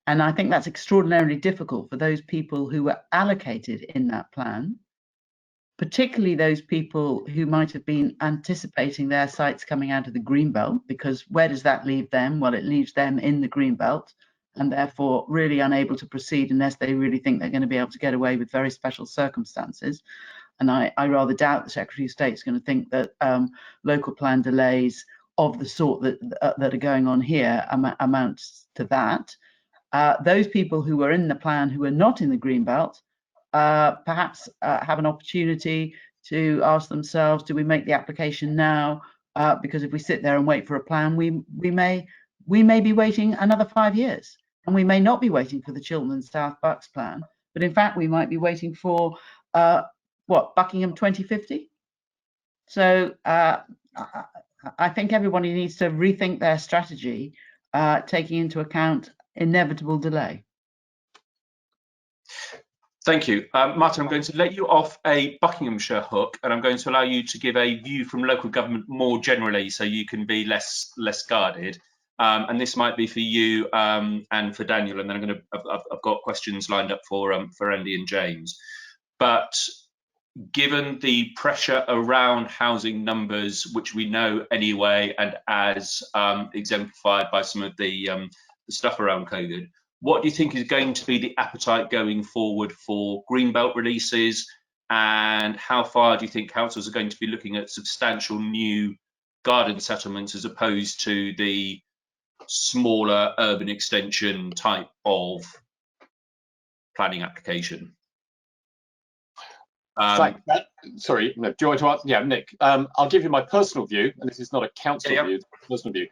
And I think that's extraordinarily difficult for those people who were allocated in that plan, particularly those people who might have been anticipating their sites coming out of the Greenbelt, because where does that leave them? Well, it leaves them in the Greenbelt and therefore really unable to proceed unless they really think they're going to be able to get away with very special circumstances. And I rather doubt the Secretary of State is going to think that local plan delays of the sort that are going on here amounts to that. Those people who were in the plan who are not in the Greenbelt perhaps have an opportunity to ask themselves, do we make the application now? Because if we sit there and wait for a plan, we may be waiting another 5 years, and we may not be waiting for the Chiltern and South Bucks plan, but in fact we might be waiting for Buckingham 2050. So I think everybody needs to rethink their strategy, taking into account inevitable delay. Thank you. Martin, I'm going to let you off a Buckinghamshire hook, and I'm going to allow you to give a view from local government more generally, so you can be less guarded. And this might be for you and for Daniel, and then I've got questions lined up for Andy and James. But given the pressure around housing numbers, which we know anyway, and as exemplified by some of the stuff around COVID, what do you think is going to be the appetite going forward for greenbelt releases, and how far do you think councils are going to be looking at substantial new garden settlements as opposed to the smaller urban extension type of planning application? Sorry, no, do you want to answer? Yeah, Nick, I'll give you my personal view, and this is not a council view, it's a personal view.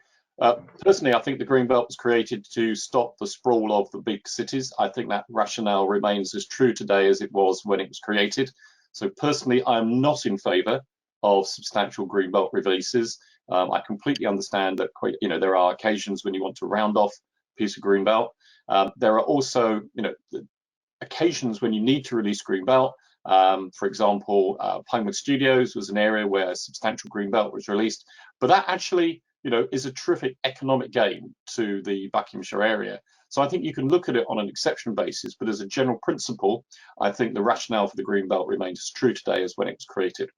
Personally, I think the Greenbelt was created to stop the sprawl of the big cities. I think that rationale remains as true today as it was when it was created. So personally, I'm not in favour of substantial Greenbelt releases. I completely understand that there are occasions when you want to round off a piece of Greenbelt. There are also occasions when you need to release Greenbelt. For example, Pinewood Studios was an area where substantial Greenbelt was released, but that actually is a terrific economic gain to the Buckinghamshire area. So I think you can look at it on an exception basis, but as a general principle, I think the rationale for the Greenbelt remains as true today as when it was created.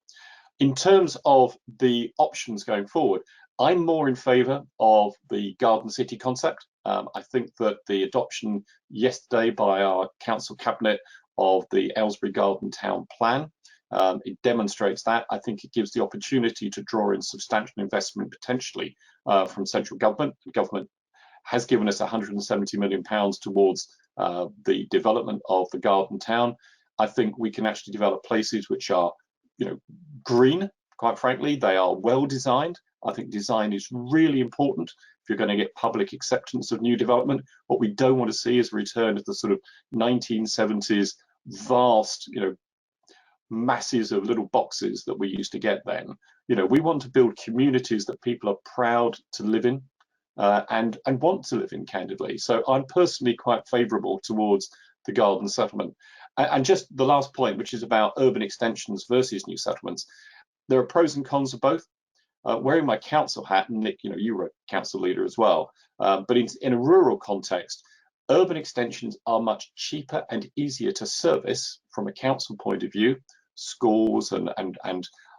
In terms of the options going forward, I'm more in favour of the Garden City concept. I think that the adoption yesterday by our council cabinet of the Aylesbury Garden Town Plan, it demonstrates that. I think it gives the opportunity to draw in substantial investment potentially from central government. The government has given us £170 million towards the development of the Garden Town. I think we can actually develop places which are green, quite frankly. They are well designed. I think design is really important if you're going to get public acceptance of new development. What we don't want to see is a return to the sort of 1970s vast, masses of little boxes that we used to get then. We want to build communities that people are proud to live in and want to live in, candidly. So I'm personally quite favourable towards the garden settlement. And just the last point, which is about urban extensions versus new settlements, there are pros and cons of both. Wearing my council hat, and Nick, you were a council leader as well, but in a rural context, urban extensions are much cheaper and easier to service from a council point of view, schools and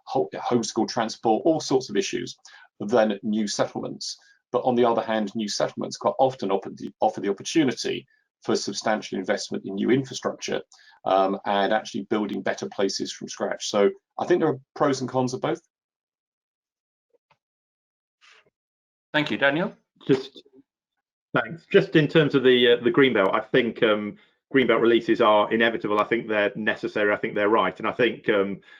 homeschool transport, all sorts of issues, than new settlements. But on the other hand, new settlements quite often offer the opportunity for substantial investment in new infrastructure and actually building better places from scratch. So I think there are pros and cons of both. Thank you, Daniel. Thanks. Just in terms of the Greenbelt, I think Greenbelt releases are inevitable. I think they're necessary. I think they're right. And I think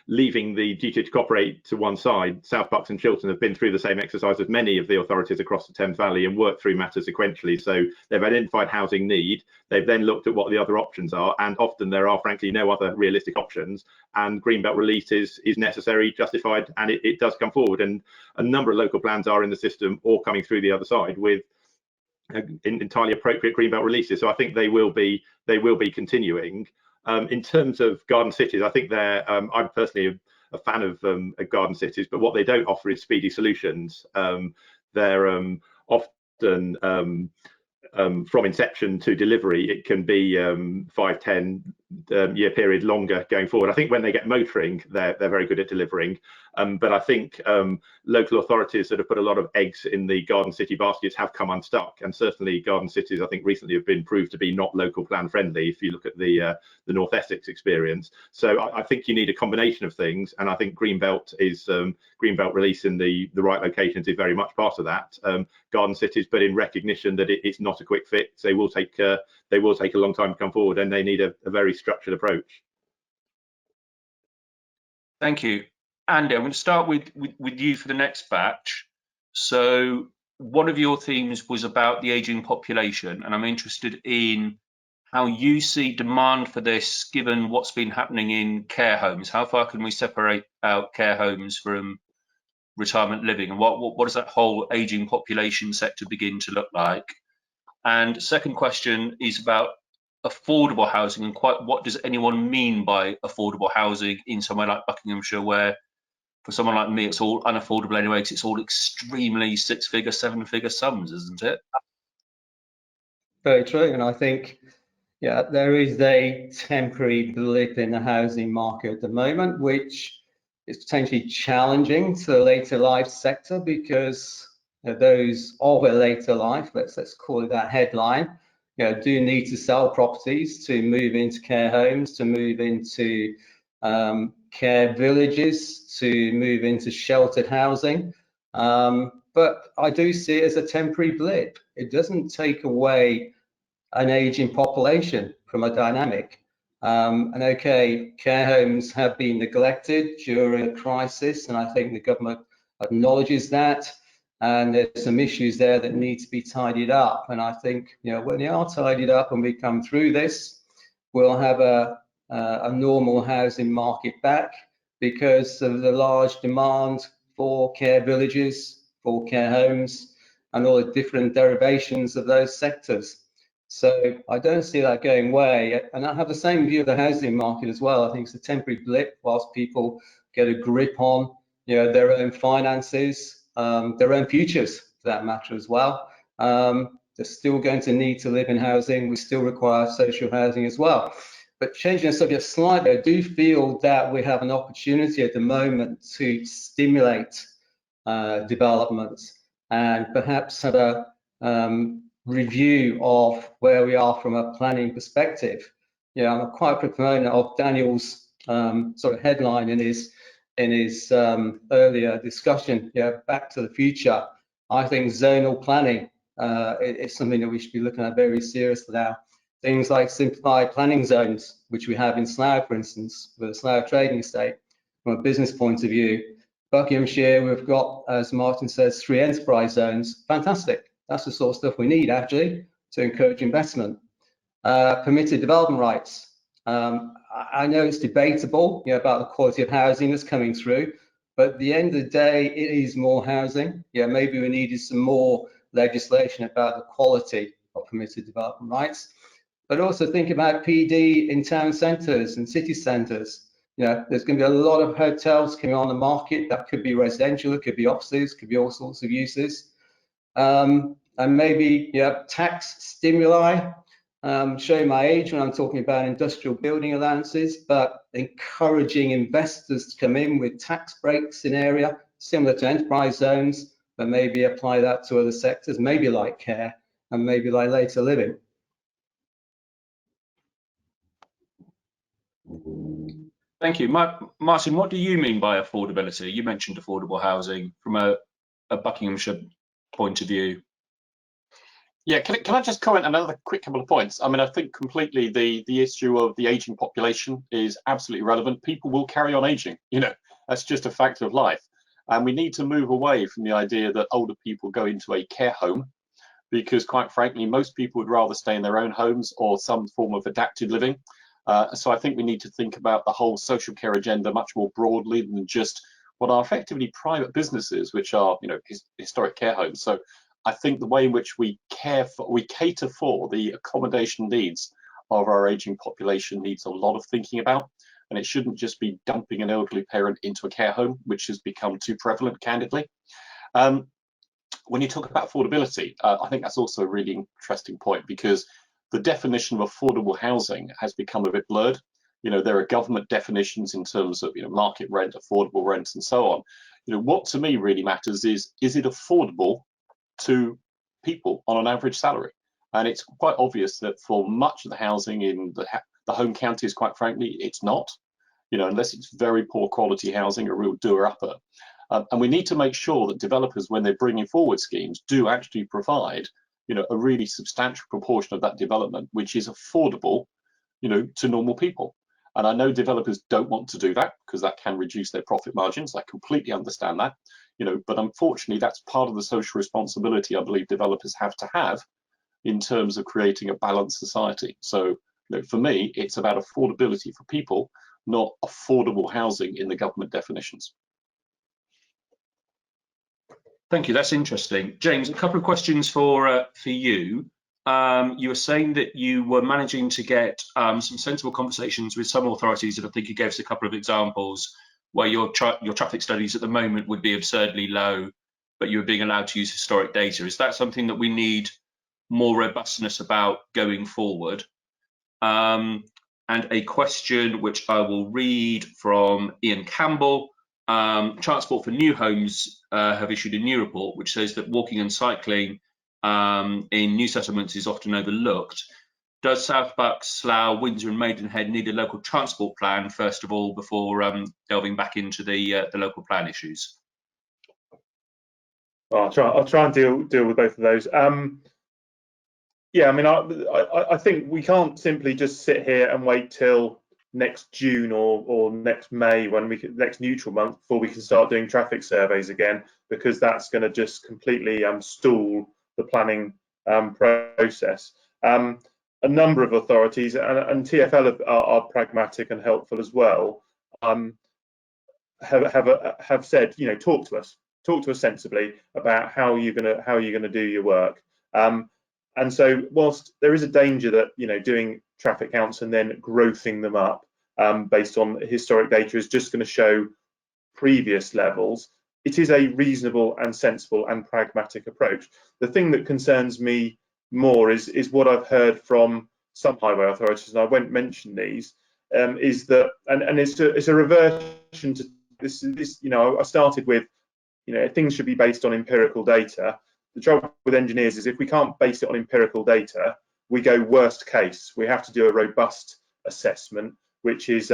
leaving the duty to cooperate to one side, South Bucks and Chiltern have been through the same exercise as many of the authorities across the Thames Valley and worked through matters sequentially. So they've identified housing need. They've then looked at what the other options are. And often there are, frankly, no other realistic options. And Greenbelt release is necessary, justified, and it does come forward. And a number of local plans are in the system or coming through the other side with entirely appropriate Greenbelt releases. So I think they will be continuing. In terms of garden cities, I think I'm personally a fan of garden cities, but what they don't offer is speedy solutions. They're often from inception to delivery, it can be 5-10 year period longer going forward. I think when they get motoring, they're very good at delivering. But I think local authorities that have put a lot of eggs in the garden city baskets have come unstuck, and certainly garden cities I think recently have been proved to be not local plan friendly if you look at the North Essex experience. So I think you need a combination of things, and I think Greenbelt release in the right locations is very much part of that. Garden cities, but in recognition that it's not a quick fix. They will take a long time to come forward, and they need a very structured approach. Thank you. Andy, I'm going to start with you for the next batch. So one of your themes was about the ageing population, and I'm interested in how you see demand for this given what's been happening in care homes. How far can we separate out care homes from retirement living, and what does that whole ageing population sector begin to look like? And second question is about affordable housing, and what does anyone mean by affordable housing in somewhere like Buckinghamshire, where for someone like me it's all unaffordable anyway, because it's all extremely 6-figure, 7-figure sums, isn't it? Very true. And I think Yeah, there is a temporary blip in the housing market at the moment, which is potentially challenging to the later life sector because those of a later life, let's call it that headline, do need to sell properties to move into care homes, to move into care villages, to move into sheltered housing. But I do see it as a temporary blip. It doesn't take away an aging population from a dynamic. And okay, care homes have been neglected during a crisis, and I think the government acknowledges that. And there's some issues there that need to be tidied up. And I think, when they are tidied up and we come through this, we'll have a normal housing market back because of the large demand for care villages, for care homes, and all the different derivations of those sectors. So I don't see that going away. And I have the same view of the housing market as well. I think it's a temporary blip whilst people get a grip on their own finances, their own futures for that matter as well. They're still going to need to live in housing. We still require social housing as well. But changing the subject slightly, I do feel that we have an opportunity at the moment to stimulate development and perhaps have a review of where we are from a planning perspective. I'm quite a proponent of Daniel's sort of headline in his earlier discussion, back to the future. I think zonal planning is something that we should be looking at very seriously now. Things like simplified planning zones, which we have in Slough, for instance, with the Slough trading estate. From a business point of view, Buckinghamshire, we've got, as Martin says, 3 enterprise zones. Fantastic. That's the sort of stuff we need, actually, to encourage investment. Permitted development rights. I know it's debatable about the quality of housing that's coming through, but at the end of the day, it is more housing. Maybe we needed some more legislation about the quality of permitted development rights. But also think about PD in town centres and city centres. There's going to be a lot of hotels coming on the market. That could be residential, it could be offices, could be all sorts of uses. And maybe tax stimuli. Showing my age when I'm talking about industrial building allowances, but encouraging investors to come in with tax breaks in area similar to enterprise zones, but maybe apply that to other sectors, maybe like care and maybe like later living. Thank you. Martin, what do you mean by affordability? You mentioned affordable housing from a Buckinghamshire point of view. Yeah, can I just comment another quick couple of points? I mean, I think completely the issue of the aging population is absolutely relevant. People will carry on aging, that's just a fact of life. And we need to move away from the idea that older people go into a care home, because quite frankly, most people would rather stay in their own homes or some form of adapted living. So I think we need to think about the whole social care agenda much more broadly than just what are effectively private businesses, which are, historic care homes. So I think the way in which we cater for the accommodation needs of our aging population needs a lot of thinking about, and it shouldn't just be dumping an elderly parent into a care home, which has become too prevalent, candidly. When you talk about affordability, I think that's also a really interesting point, because the definition of affordable housing has become a bit blurred. There are government definitions in terms of market rent, affordable rents, and so on. What to me really matters is it affordable to people on an average salary? And it's quite obvious that for much of the housing in the home counties, quite frankly, it's not, unless it's very poor quality housing, a real doer-upper. And we need to make sure that developers, when they're bringing forward schemes, do actually provide a really substantial proportion of that development which is affordable to normal people. And I know developers don't want to do that because that can reduce their profit margins. I completely understand that. But unfortunately, that's part of the social responsibility I believe developers have to have in terms of creating a balanced society. So, for me, it's about affordability for people, not affordable housing in the government definitions. Thank you. That's interesting. James, a couple of questions for you. You were saying that you were managing to get some sensible conversations with some authorities, and I think you gave us a couple of examples where your traffic studies at the moment would be absurdly low, but you were being allowed to use historic data. Is that something that we need more robustness about going forward? And a question which I will read from Ian Campbell. Transport for New Homes have issued a new report which says that walking and cycling in new settlements is often overlooked. Does Southwark, Slough, Windsor and Maidenhead need a local transport plan, first of all, before delving back into the local plan issues? Well, I'll try and deal with both of those. Yeah, I mean, I think we can't simply just sit here and wait till next June or next May, when next neutral month, before we can start doing traffic surveys again, because that's going to just completely stall the planning process. A number of authorities and TfL are pragmatic and helpful as well. Have said, you know, talk to us sensibly about how you're gonna do your work. And so, whilst there is a danger that, you know, doing traffic counts and then grossing them up based on historic data is just going to show previous levels, it is a reasonable and sensible and pragmatic approach. The thing that concerns me more is what I've heard from some highway authorities, and I won't mention these, is that, and it's a reversion to this. You know, I started with, you know, things should be based on empirical data. The trouble with engineers is if we can't base it on empirical data, we go worst case. We have to do a robust assessment, which is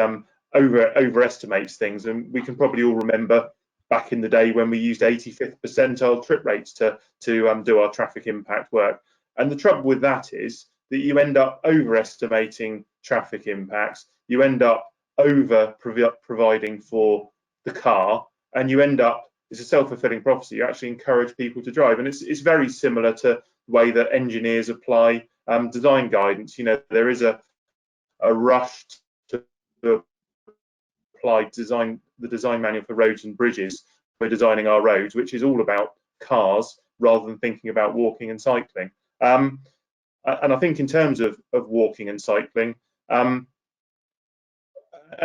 overestimates things. And we can probably all remember back in the day when we used 85th percentile trip rates to do our traffic impact work. And the trouble with that is that you end up overestimating traffic impacts. You end up over providing for the car, and you end up, it's a self-fulfilling prophecy. You actually encourage people to drive, and it's very similar to the way that engineers apply design guidance. You know, there is a rush to apply the design manual for roads and bridges. We're designing our roads, which is all about cars rather than thinking about walking and cycling. And I think in terms of walking and cycling, and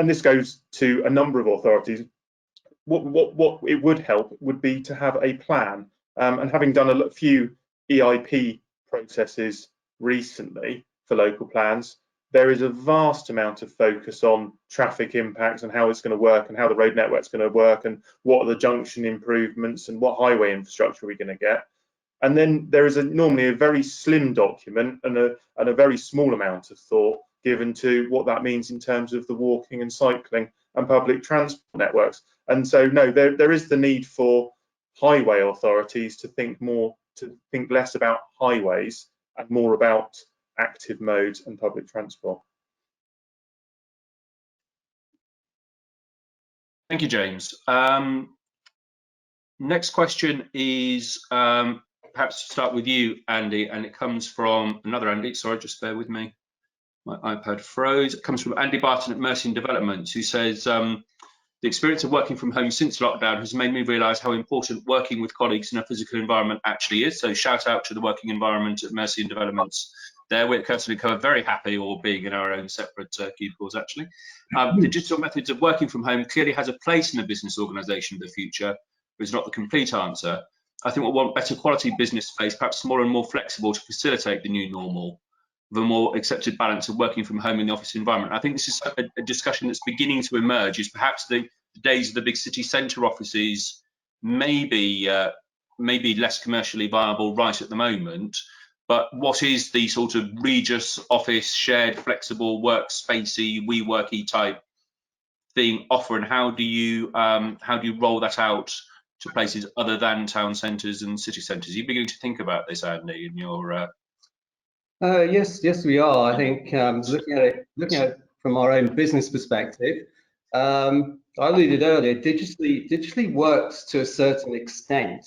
this goes to a number of authorities, what it would help would be to have a plan. And having done a few EIP processes recently for local plans, there is a vast amount of focus on traffic impacts and how it's going to work and how the road network's going to work and what are the junction improvements and what highway infrastructure we're going to get. And then there is normally a very slim document and a very small amount of thought given to what that means in terms of the walking and cycling and public transport networks. And so, no, there is the need for highway authorities to think less about highways and more about active modes and public transport. Thank you, James. Next question is perhaps to start with you, Andy, and it comes from another Andy. Sorry, just bear with me. My iPad froze. It comes from Andy Barton at Mercy and Development, who says, the experience of working from home since lockdown has made me realise how important working with colleagues in a physical environment actually is. So shout out to the working environment at Mercy and Developments. There, we're Curtin&Co are very happy, or being in our own separate cubicles, actually. Digital methods of working from home clearly has a place in a business organisation of the future, but it's not the complete answer. I think we'll want better quality business space, perhaps smaller and more flexible to facilitate the new normal, with a more accepted balance of working from home in the office environment. I think this is a discussion that's beginning to emerge, is perhaps the days of the big city centre offices maybe less commercially viable right at the moment, but what is the sort of Regus office, shared, flexible, workspacey, WeWorky type thing offer, and how do you roll that out to places other than town centres and city centres? Are you beginning to think about this, Andy, in your Yes, we are. I think looking at it from our own business perspective, I alluded earlier, digitally works to a certain extent,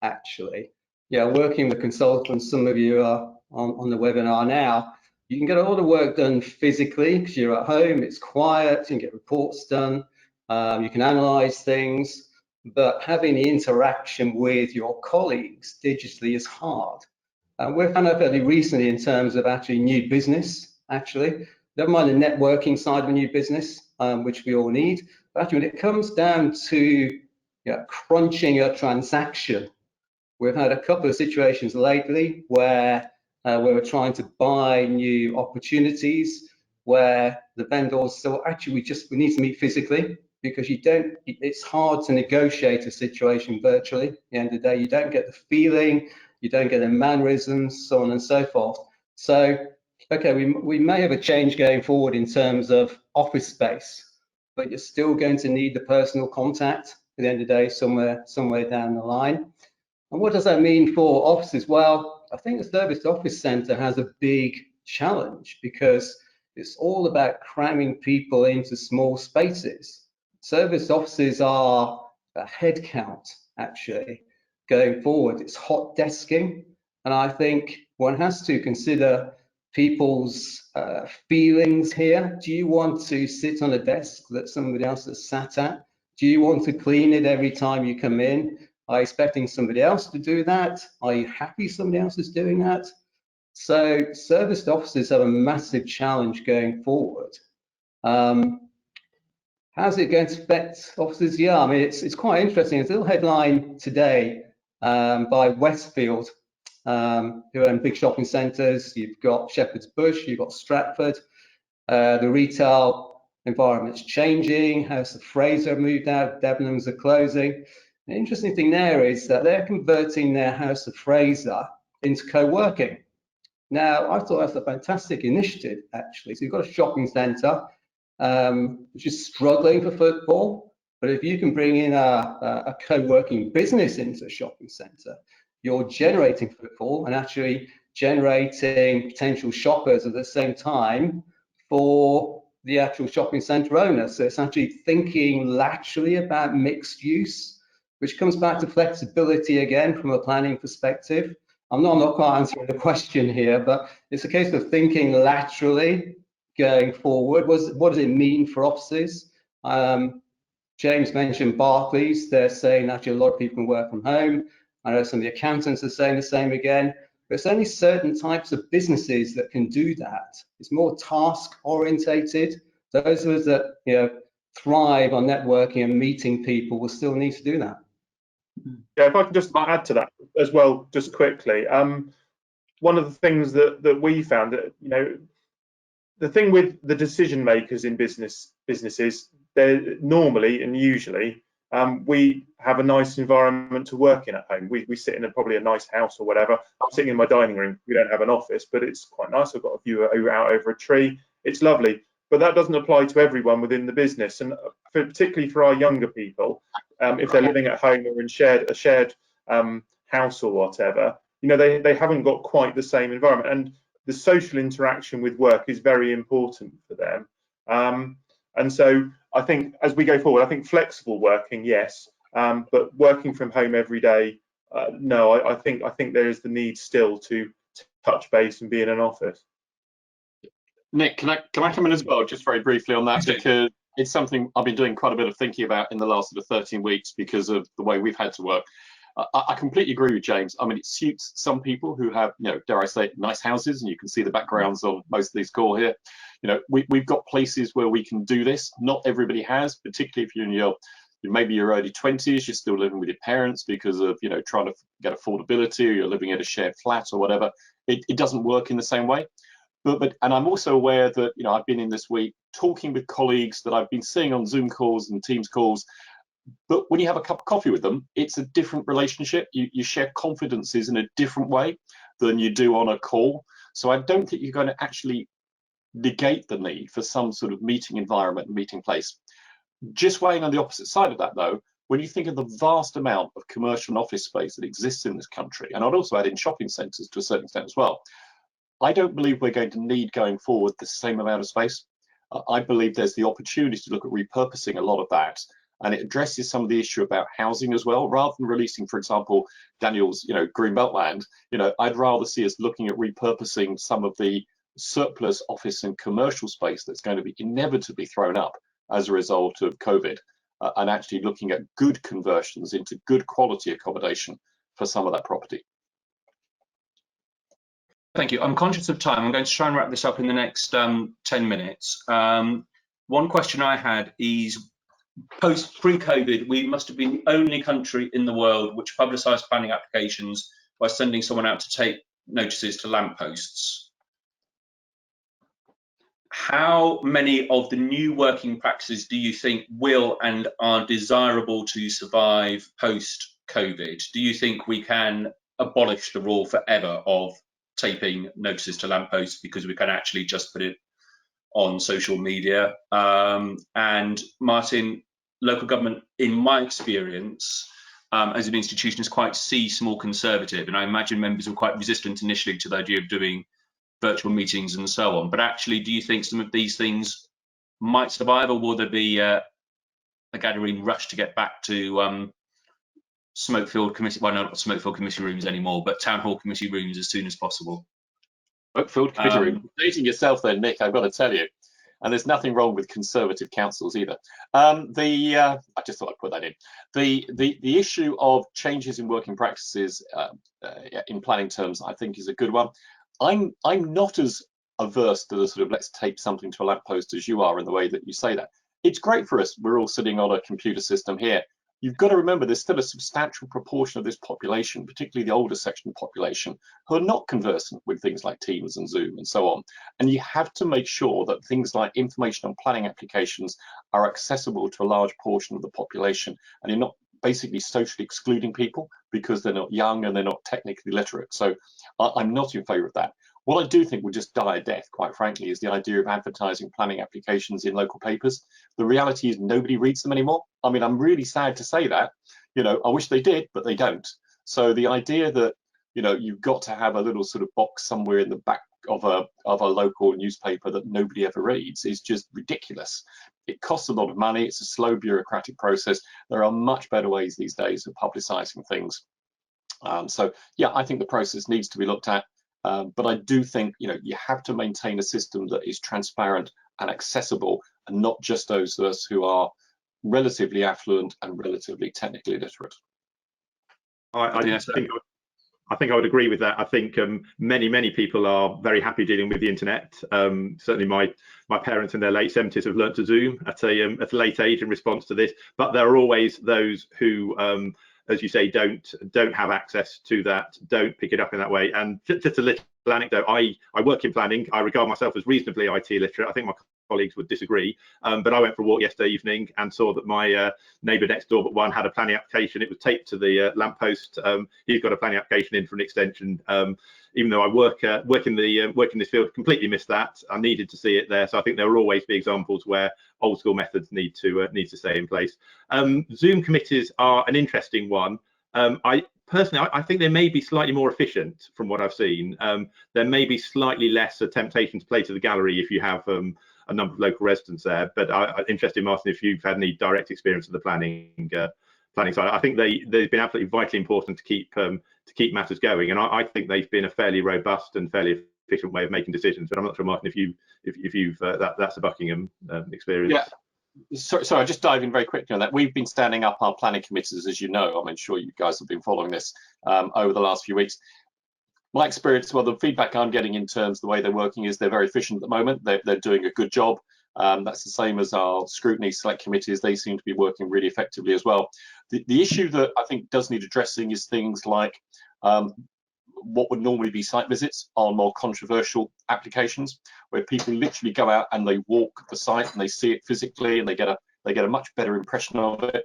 actually. Yeah, working with consultants, some of you are on the webinar now, you can get all the work done physically because you're at home, it's quiet, you can get reports done, you can analyse things, but having the interaction with your colleagues digitally is hard. We've found out fairly recently in terms of actually new business, actually. Never mind the networking side of a new business, which we all need. But actually, when it comes down to crunching a transaction, we've had a couple of situations lately where where we're trying to buy new opportunities, where the vendors say, well, actually, we need to meet physically, because it's hard to negotiate a situation virtually. At the end of the day, you don't get the feeling, you don't get the mannerisms, so on and so forth. So, okay, we may have a change going forward in terms of office space, but you're still going to need the personal contact at the end of the day, somewhere down the line. And what does that mean for offices? Well, I think the serviced office centre has a big challenge, because it's all about cramming people into small spaces. Serviced offices are a head count, actually, going forward. It's hot desking. And I think one has to consider people's feelings here. Do you want to sit on a desk that somebody else has sat at? Do you want to clean it every time you come in? Are you expecting somebody else to do that? Are you happy somebody else is doing that? So serviced offices have a massive challenge going forward. How's it going to affect offices? Yeah, I mean, it's quite interesting. There's a little headline today by Westfield, who own big shopping centres. You've got Shepherd's Bush, you've got Stratford. The retail environment's changing. House of Fraser moved out, Debenhams are closing. The interesting thing there is that they're converting their House of Fraser into co-working. Now, I thought that's a fantastic initiative, actually. So you've got a shopping centre which is struggling for footfall, but if you can bring in a co-working business into a shopping centre, you're generating footfall and actually generating potential shoppers at the same time for the actual shopping centre owner. So it's actually thinking laterally about mixed use, which comes back to flexibility again from a planning perspective. I'm not quite answering the question here, but it's a case of thinking laterally going forward. What does it mean for offices? James mentioned Barclays. They're saying actually a lot of people can work from home. I know some of the accountants are saying the same again, but it's only certain types of businesses that can do that. It's more task orientated. Those of us that thrive on networking and meeting people will still need to do that. Yeah, if I can just add to that as well, just quickly. One of the things that we found that, the thing with the decision makers in businesses, they're normally and usually we have a nice environment to work in at home. We sit in probably a nice house or whatever. I'm sitting in my dining room. We don't have an office, but it's quite nice. I've got a view out over a tree. It's lovely. But that doesn't apply to everyone within the business, and particularly for our younger people, if they're living at home or in a shared house or whatever, they haven't got quite the same environment, and the social interaction with work is very important for them. And so I think as we go forward, I think flexible working, yes, but working from home every day, no. I think there is the need still to touch base and be in an office. Nick, can I come in as well, just very briefly on that, because it's something I've been doing quite a bit of thinking about in the last sort of 13 weeks because of the way we've had to work. I completely agree with James. I mean, it suits some people who have, dare I say, nice houses, and you can see the backgrounds on most of these core here. We've got places where we can do this. Not everybody has, particularly if you're in maybe your early 20s, you're still living with your parents because of, trying to get affordability, or you're living in a shared flat or whatever. It doesn't work in the same way. And I'm also aware that, I've been in this week talking with colleagues that I've been seeing on Zoom calls and Teams calls. But when you have a cup of coffee with them, it's a different relationship. You share confidences in a different way than you do on a call. So I don't think you're going to actually negate the need for some sort of meeting environment and meeting place. Just weighing on the opposite side of that, though, when you think of the vast amount of commercial and office space that exists in this country, and I'd also add in shopping centres to a certain extent as well, I don't believe we're going to need going forward the same amount of space. I believe there's the opportunity to look at repurposing a lot of that. And it addresses some of the issue about housing as well, rather than releasing, for example, Daniel's, Greenbelt land. I'd rather see us looking at repurposing some of the surplus office and commercial space that's going to be inevitably thrown up as a result of COVID, and actually looking at good conversions into good quality accommodation for some of that property. Thank you. I'm conscious of time. I'm going to try and wrap this up in the next 10 minutes. One question I had is, pre-COVID, we must have been the only country in the world which publicised planning applications by sending someone out to take notices to lampposts. How many of the new working practices do you think will and are desirable to survive post-COVID? Do you think we can abolish the rule forever of taping notices to lampposts because we can actually just put it on social media? And Martin, local government, in my experience, as an institution, is quite small conservative, and I imagine members were quite resistant initially to the idea of doing virtual meetings and so on. But actually, do you think some of these things might survive, or will there be a gathering rush to get back to smoke-filled committee, well, not smoke-filled committee rooms anymore, but town hall committee rooms as soon as possible? Smoke-filled committee room. Dating yourself there, Nick, I've got to tell you. And there's nothing wrong with conservative councils either. I just thought I'd put that in. The issue of changes in working practices in planning terms, I think, is a good one. I'm not as averse to the sort of let's tape something to a lamppost as you are in the way that you say that. It's great for us. We're all sitting on a computer system here. You've got to remember there's still a substantial proportion of this population, particularly the older section of the population, who are not conversant with things like Teams and Zoom and so on. And you have to make sure that things like information on planning applications are accessible to a large portion of the population, and you're not basically socially excluding people because they're not young and they're not technically literate. So I'm not in favour of that. What I do think will just die a death, quite frankly, is the idea of advertising planning applications in local papers. The reality is nobody reads them anymore. I mean, I'm really sad to say that. You know, I wish they did, but they don't. So the idea that, you know, you've got to have a little sort of box somewhere in the back of a local newspaper that nobody ever reads is just ridiculous. It costs a lot of money. It's a slow bureaucratic process. There are much better ways these days of publicising things. So yeah, I think the process needs to be looked at. But I do think, you know, you have to maintain a system that is transparent and accessible, and not just those of us who are relatively affluent and relatively technically literate. I think I would agree with that. I think many people are very happy dealing with the internet. Certainly my parents in their late 70s have learnt to Zoom at a late age in response to this, but there are always those who as you say, don't have access to that, don't pick it up in that way. And just a little anecdote, I work in planning. I regard myself as reasonably IT literate. I think my colleagues would disagree, but I went for a walk yesterday evening and saw that my neighbour next door but one had a planning application. It was taped to the lamppost. He's got a planning application in for an extension. Even though I work in this field, completely missed that. I needed to see it there. So I think there will always be examples where old school methods need to stay in place. Zoom committees are an interesting one. I think they may be slightly more efficient from what I've seen. There may be slightly less a temptation to play to the gallery if you have a number of local residents there. But I'm interested, Martin, if you've had any direct experience of the planning side. I think they've been absolutely vitally important to keep matters going, and I think they've been a fairly robust and fairly efficient way of making decisions. But I'm not sure, Martin, if you've that's a Buckingham experience. Yeah. Sorry, I'll just dive in very quickly on that. We've been standing up our planning committees, as you know. I'm sure you guys have been following this over the last few weeks. My experience, well, the feedback I'm getting in terms of the way they're working is they're very efficient at the moment. They're doing a good job. That's the same as our scrutiny select committees. They seem to be working really effectively as well. The issue that I think does need addressing is things like what would normally be site visits on more controversial applications, where people literally go out and they walk the site and they see it physically and they get a much better impression of it.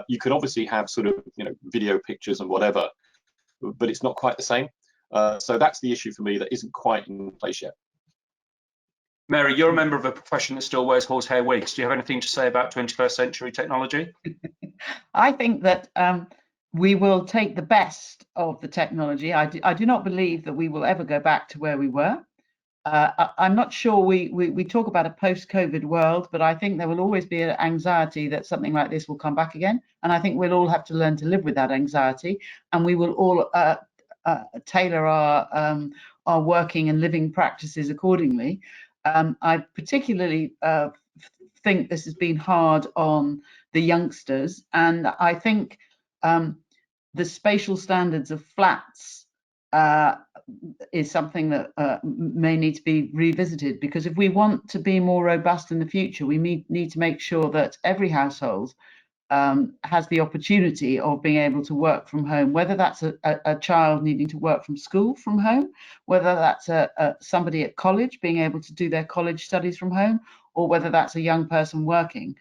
You could obviously have sort of, you know, video pictures and whatever, but it's not quite the same. So that's the issue for me that isn't quite in place yet. Mary, you're a member of a profession that still wears horsehair wigs. Do you have anything to say about 21st century technology? I think that we will take the best of the technology. I do not believe that we will ever go back to where we were. I'm not sure we talk about a post-COVID world, but I think there will always be an anxiety that something like this will come back again. And I think we'll all have to learn to live with that anxiety, and we will all tailor our working and living practices accordingly. I particularly think this has been hard on the youngsters, and I think the spatial standards of flats is something that may need to be revisited, because if we want to be more robust in the future, we need to make sure that every household has the opportunity of being able to work from home, whether that's a child needing to work from school from home, whether that's somebody at college being able to do their college studies from home, or whether that's a young person working.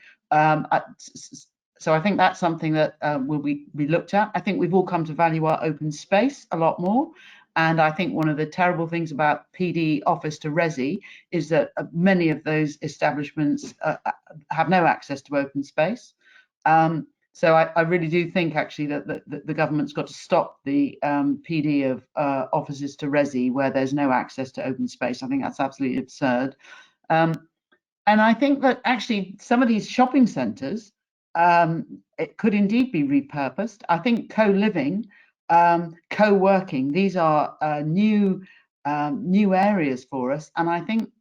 So I think that's something that will be looked at. I think we've all come to value our open space a lot more. And I think one of the terrible things about PD office to resi is that many of those establishments have no access to open space. So I really do think actually that the government's got to stop the PD of offices to resi where there's no access to open space. I think that's absolutely absurd. And I think that actually some of these shopping centres, it could indeed be repurposed. I think co-living, co-working, these are new areas for us. And I think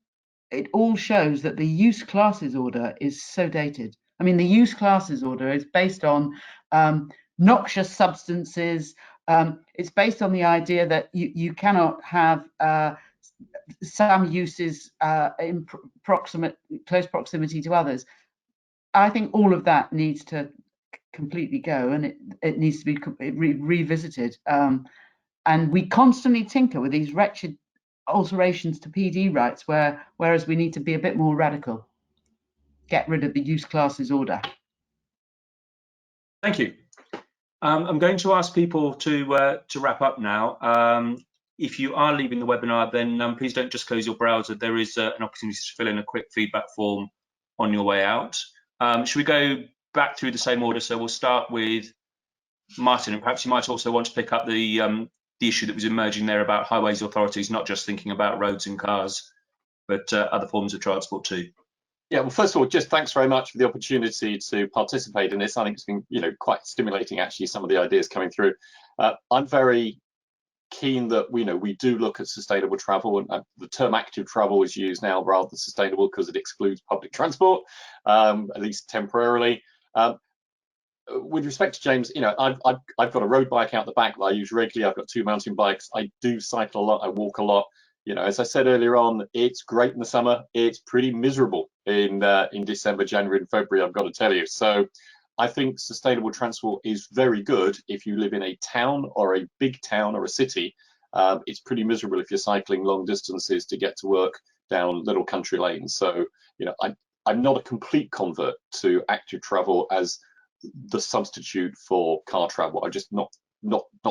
it all shows that the use classes order is so dated. I mean, the use classes order is based on noxious substances. It's based on the idea that you cannot have some uses in close proximity to others. I think all of that needs to completely go, and it needs to be revisited. And we constantly tinker with these wretched alterations to PD rights, whereas we need to be a bit more radical. Get rid of the use classes order. Thank you. I'm going to ask people to wrap up now. If you are leaving the webinar, then please don't just close your browser. There is an opportunity to fill in a quick feedback form on your way out. Should we go back through the same order? So we'll start with Martin, and perhaps you might also want to pick up the issue that was emerging there about highways authorities, not just thinking about roads and cars, but other forms of transport too. Yeah, well, first of all, just thanks very much for the opportunity to participate in this. I think it's been, quite stimulating, actually, some of the ideas coming through. I'm very keen that we do look at sustainable travel, and the term active travel is used now rather than sustainable because it excludes public transport, at least temporarily. With respect to James, I've got a road bike out the back that I use regularly. I've got 2 mountain bikes. I do cycle a lot. I walk a lot. As I said earlier on, it's great in the summer. It's pretty miserable in December, January, and February, I've got to tell you. So I think sustainable transport is very good if you live in a town or a big town or a city. It's pretty miserable if you're cycling long distances to get to work down little country lanes. So, I'm not a complete convert to active travel as the substitute for car travel. I'm just not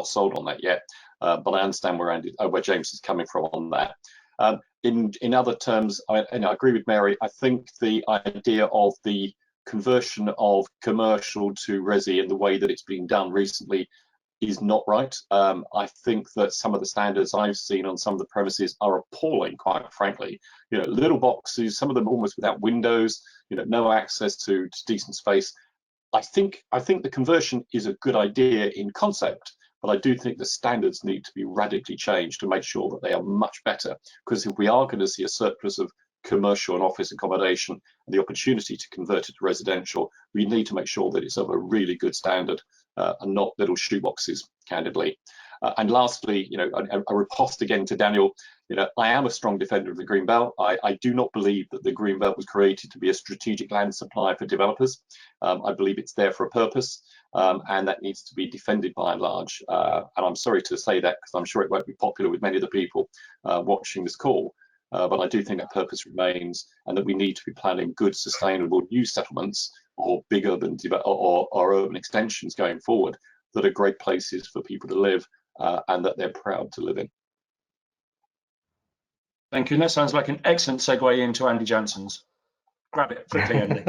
sold on that yet. But I understand where James is coming from on that. In other terms, I agree with Mary. I think the idea of the conversion of commercial to resi and the way that it's been done recently is not right. I think that some of the standards I've seen on some of the premises are appalling, quite frankly. Little boxes, some of them almost without windows, no access to decent space. I think the conversion is a good idea in concept, but I do think the standards need to be radically changed to make sure that they are much better. Because if we are going to see a surplus of commercial and office accommodation and the opportunity to convert it to residential, we need to make sure that it's of a really good standard and not little shoeboxes, candidly. And lastly, a riposte again to Daniel. I am a strong defender of the Green Belt. I do not believe that the Green Belt was created to be a strategic land supply for developers. I believe it's there for a purpose, and that needs to be defended by and large. And I'm sorry to say that because I'm sure it won't be popular with many of the people watching this call. But I do think that purpose remains, and that we need to be planning good, sustainable new settlements or big urban or urban extensions going forward that are great places for people to live and that they're proud to live in. Thank you. And that sounds like an excellent segue into Andy Jansons. Grab it quickly, Andy.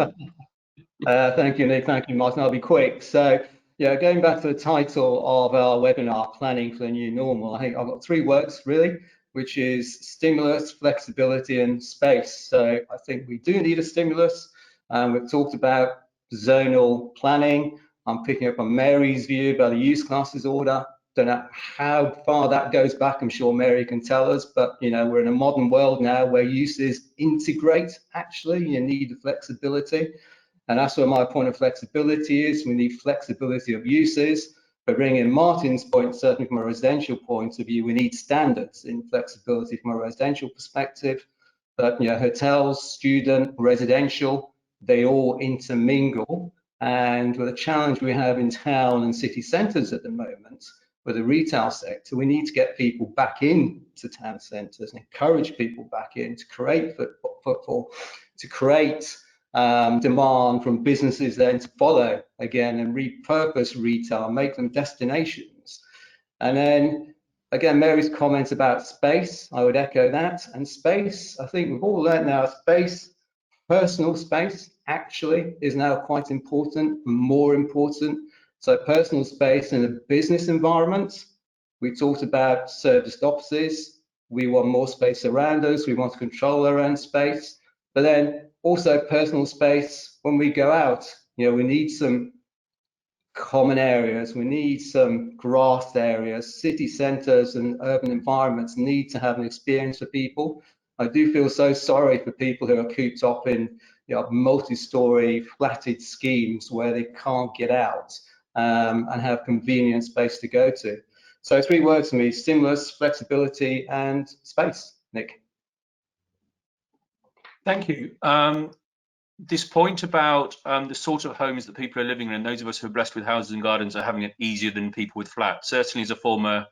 Thank you, Nick. Thank you, Martin. I'll be quick. So, going back to the title of our webinar, Planning for the New Normal, I think I've got 3 words really, which is stimulus, flexibility, and space. So I think we do need a stimulus. We've talked about zonal planning. I'm picking up on Mary's view about the use classes order. Don't know how far that goes back. I'm sure Mary can tell us, but we're in a modern world now where uses integrate. Actually, you need the flexibility, and that's where my point of flexibility is. We need flexibility of uses. But bringing in Martin's point, certainly from a residential point of view, we need standards in flexibility from a residential perspective. But hotels, student, residential, they all intermingle. And with the challenge we have in town and city centres at the moment, with the retail sector, we need to get people back into town centres and encourage people back in to create footfall, to create demand from businesses then to follow again and repurpose retail, make them destinations. And then again, Mary's comments about space, I would echo that. And space, I think we've all learned now, space, personal space actually is now quite important, more important. So personal space in a business environment. We talked about serviced offices. We want more space around us. We want to control our own space. But then also personal space when we go out. You know, we need some common areas. We need some grassed areas. City centres and urban environments need to have an experience for people. I do feel so sorry for people who are cooped up in, you know, multi-storey flatted schemes where they can't get out and have convenient space to go to. So 3 words for me: stimulus, flexibility, and space. Nick. Thank you. This point about the sort of homes that people are living in, and those of us who are blessed with houses and gardens are having it easier than people with flats. Certainly as a former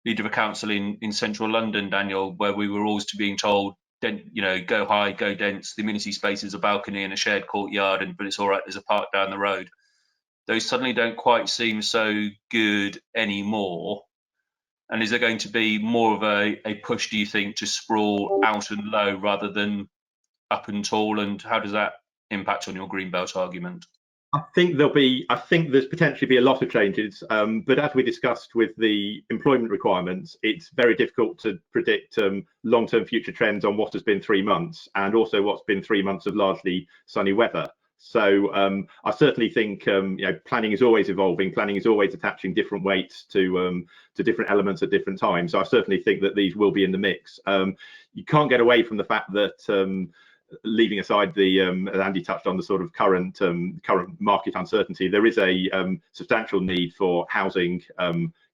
leader of a council in central London, Daniel, where we were always being told, you know, go high, go dense, the amenity space is a balcony and a shared courtyard, but it's all right, there's a park down the road. Those suddenly don't quite seem so good anymore. And is there going to be more of a push, do you think, to sprawl out and low rather than up and tall? And how does that impact on your greenbelt argument? I think there's potentially be a lot of changes, but as we discussed with the employment requirements, it's very difficult to predict long-term future trends on what has been 3 months and also what's been 3 months of largely sunny weather. So I certainly think you know, planning is always evolving. Planning is always attaching different weights to different elements at different times. So I certainly think that these will be in the mix. You can't get away from the fact that leaving aside the, as Andy touched on, the sort of current market uncertainty, there is a substantial need for housing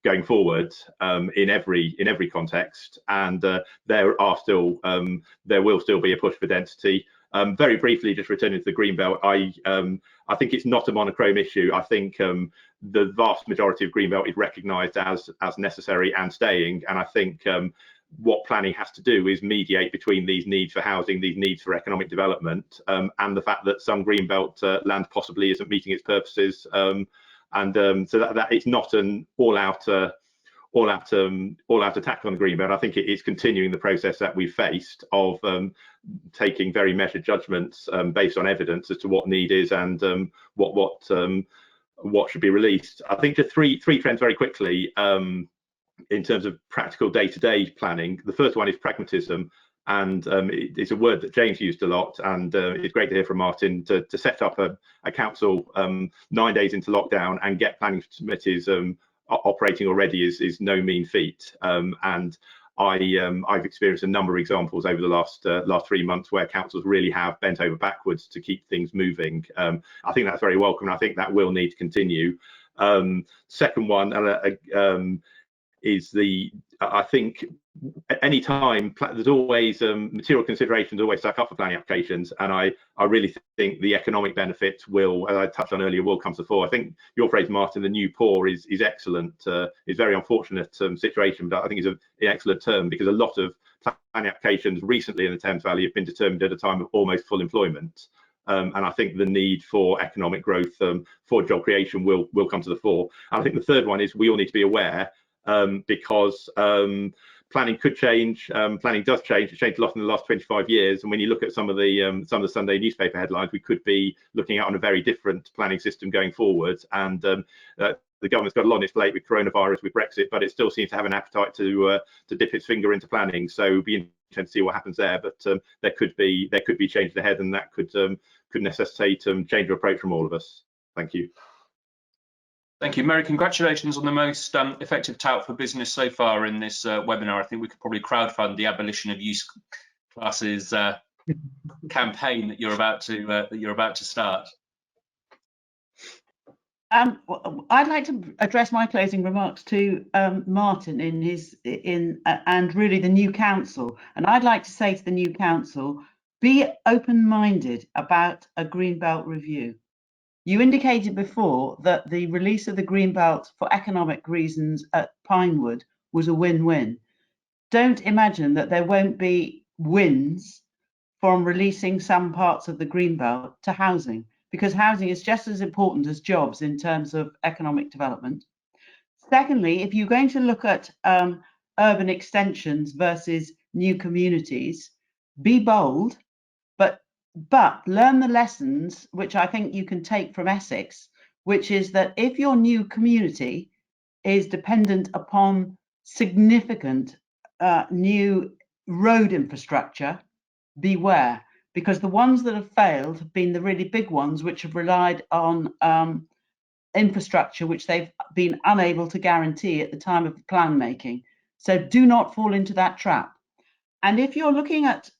going forward in every context, and there will still be a push for density. Very briefly, just returning to the Greenbelt, I think it's not a monochrome issue. I think the vast majority of Greenbelt is recognised as necessary and staying, and I think what planning has to do is mediate between these needs for housing, these needs for economic development, and the fact that some Greenbelt land possibly isn't meeting its purposes, so that it's not an all-out attack on the Greenbelt. I think it is continuing the process that we've faced of taking very measured judgments based on evidence as to what need is and what should be released. I think just three trends very quickly. In terms of practical day-to-day planning, the first one is pragmatism, and it's a word that James used a lot, and it's great to hear from Martin to set up a council 9 days into lockdown and get planning committees operating already is no mean feat, and I've experienced a number of examples over the last 3 months where councils really have bent over backwards to keep things moving. I think that's very welcome, and I think that will need to continue. Second one, is I think at any time there's always material considerations always stack up for planning applications, and I really think the economic benefits will, as I touched on earlier, will come to the fore. I think your phrase, Martin, the new poor is excellent. It's very unfortunate situation, but I think it's an excellent term, because a lot of planning applications recently in the Thames Valley have been determined at a time of almost full employment. And I think the need for economic growth for job creation will come to the fore. And I think the third one is we all need to be aware, because planning could change. Planning does change. It's changed a lot in the last 25 years. And when you look at some of the Sunday newspaper headlines, we could be looking at on a very different planning system going forward. And the government's got a lot on its plate with coronavirus, with Brexit, but it still seems to have an appetite to dip its finger into planning. So it'll be interesting to see what happens there. But there could be changes ahead, and that could necessitate change of approach from all of us. Thank you. Thank you, Mary. Congratulations on the most effective tout for business so far in this webinar. I think we could probably crowdfund the abolition of use classes campaign that you're about to start. I'd like to address my closing remarks to Martin and really the new council. And I'd like to say to the new council, be open-minded about a Greenbelt review. You indicated before that the release of the Greenbelt for economic reasons at Pinewood was a win-win. Don't imagine that there won't be wins from releasing some parts of the Greenbelt to housing, because housing is just as important as jobs in terms of economic development. Secondly, if you're going to look at urban extensions versus new communities, be bold, but learn the lessons which I think you can take from Essex, which is that if your new community is dependent upon significant new road infrastructure, beware, because the ones that have failed have been the really big ones which have relied on infrastructure which they've been unable to guarantee at the time of plan making. So do not fall into that trap. And if you're looking at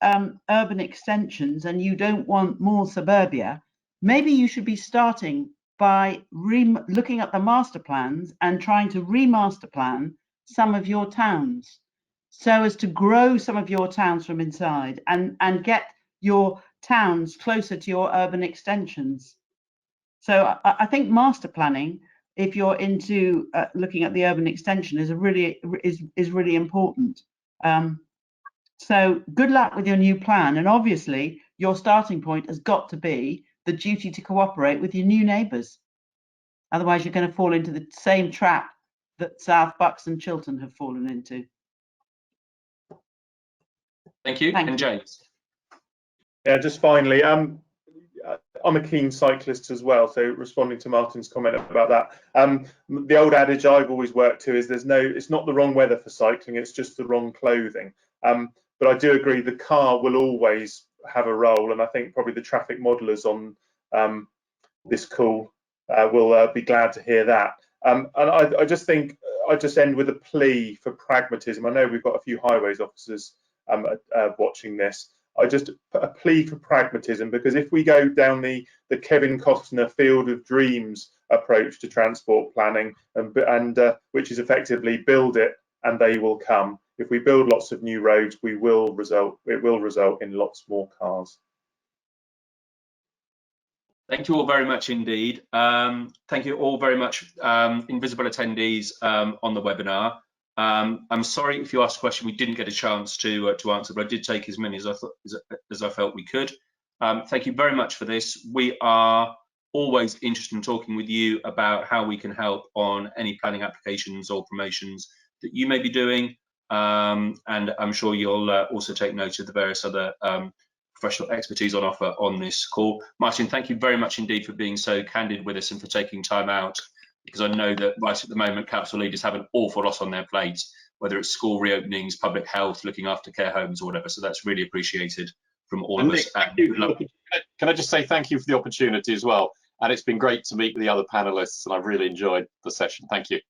urban extensions and you don't want more suburbia, maybe you should be starting by looking at the master plans and trying to remaster plan some of your towns so as to grow some of your towns from inside and get your towns closer to your urban extensions. So I think master planning, if you're into looking at the urban extension, is really important. So good luck with your new plan, and obviously your starting point has got to be the duty to cooperate with your new neighbours. Otherwise, you're going to fall into the same trap that South Bucks and Chiltern have fallen into. Thank you. And James. Yeah, just finally, I'm a keen cyclist as well, so responding to Martin's comment about that. The old adage I've always worked to is it's not the wrong weather for cycling, it's just the wrong clothing. But I do agree the car will always have a role, and I think probably the traffic modelers on this call will be glad to hear that. And I just think I just end with a plea for pragmatism. I know we've got a few highways officers watching this. A plea for pragmatism, because if we go down the Kevin Costner Field of Dreams approach to transport planning, and which is effectively build it and they will come. If we build lots of new roads, it will result in lots more cars. Thank you all very much indeed. Thank you all very much, invisible attendees on the webinar. I'm sorry if you asked a question we didn't get a chance to answer, but I did take as many as I felt we could. Thank you very much for this. We are always interested in talking with you about how we can help on any planning applications or promotions that you may be doing. And I'm sure you'll also take note of the various other professional expertise on offer on this call. Martin, thank you very much indeed for being so candid with us and for taking time out, because I know that right at the moment council leaders have an awful lot on their plates, whether it's school reopenings, public health, looking after care homes or whatever. So that's really appreciated from all of us. Can I just say thank you for the opportunity as well? And it's been great to meet the other panelists, and I've really enjoyed the session. Thank you.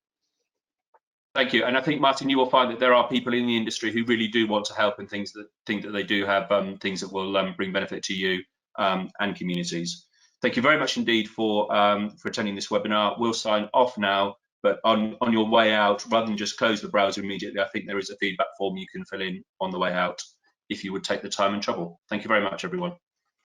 Thank you. And I think, Martin, you will find that there are people in the industry who really do want to help and think that they do have things that will bring benefit to you and communities. Thank you very much indeed for attending this webinar. We'll sign off now, but on your way out, rather than just close the browser immediately, I think there is a feedback form you can fill in on the way out if you would take the time and trouble. Thank you very much, everyone.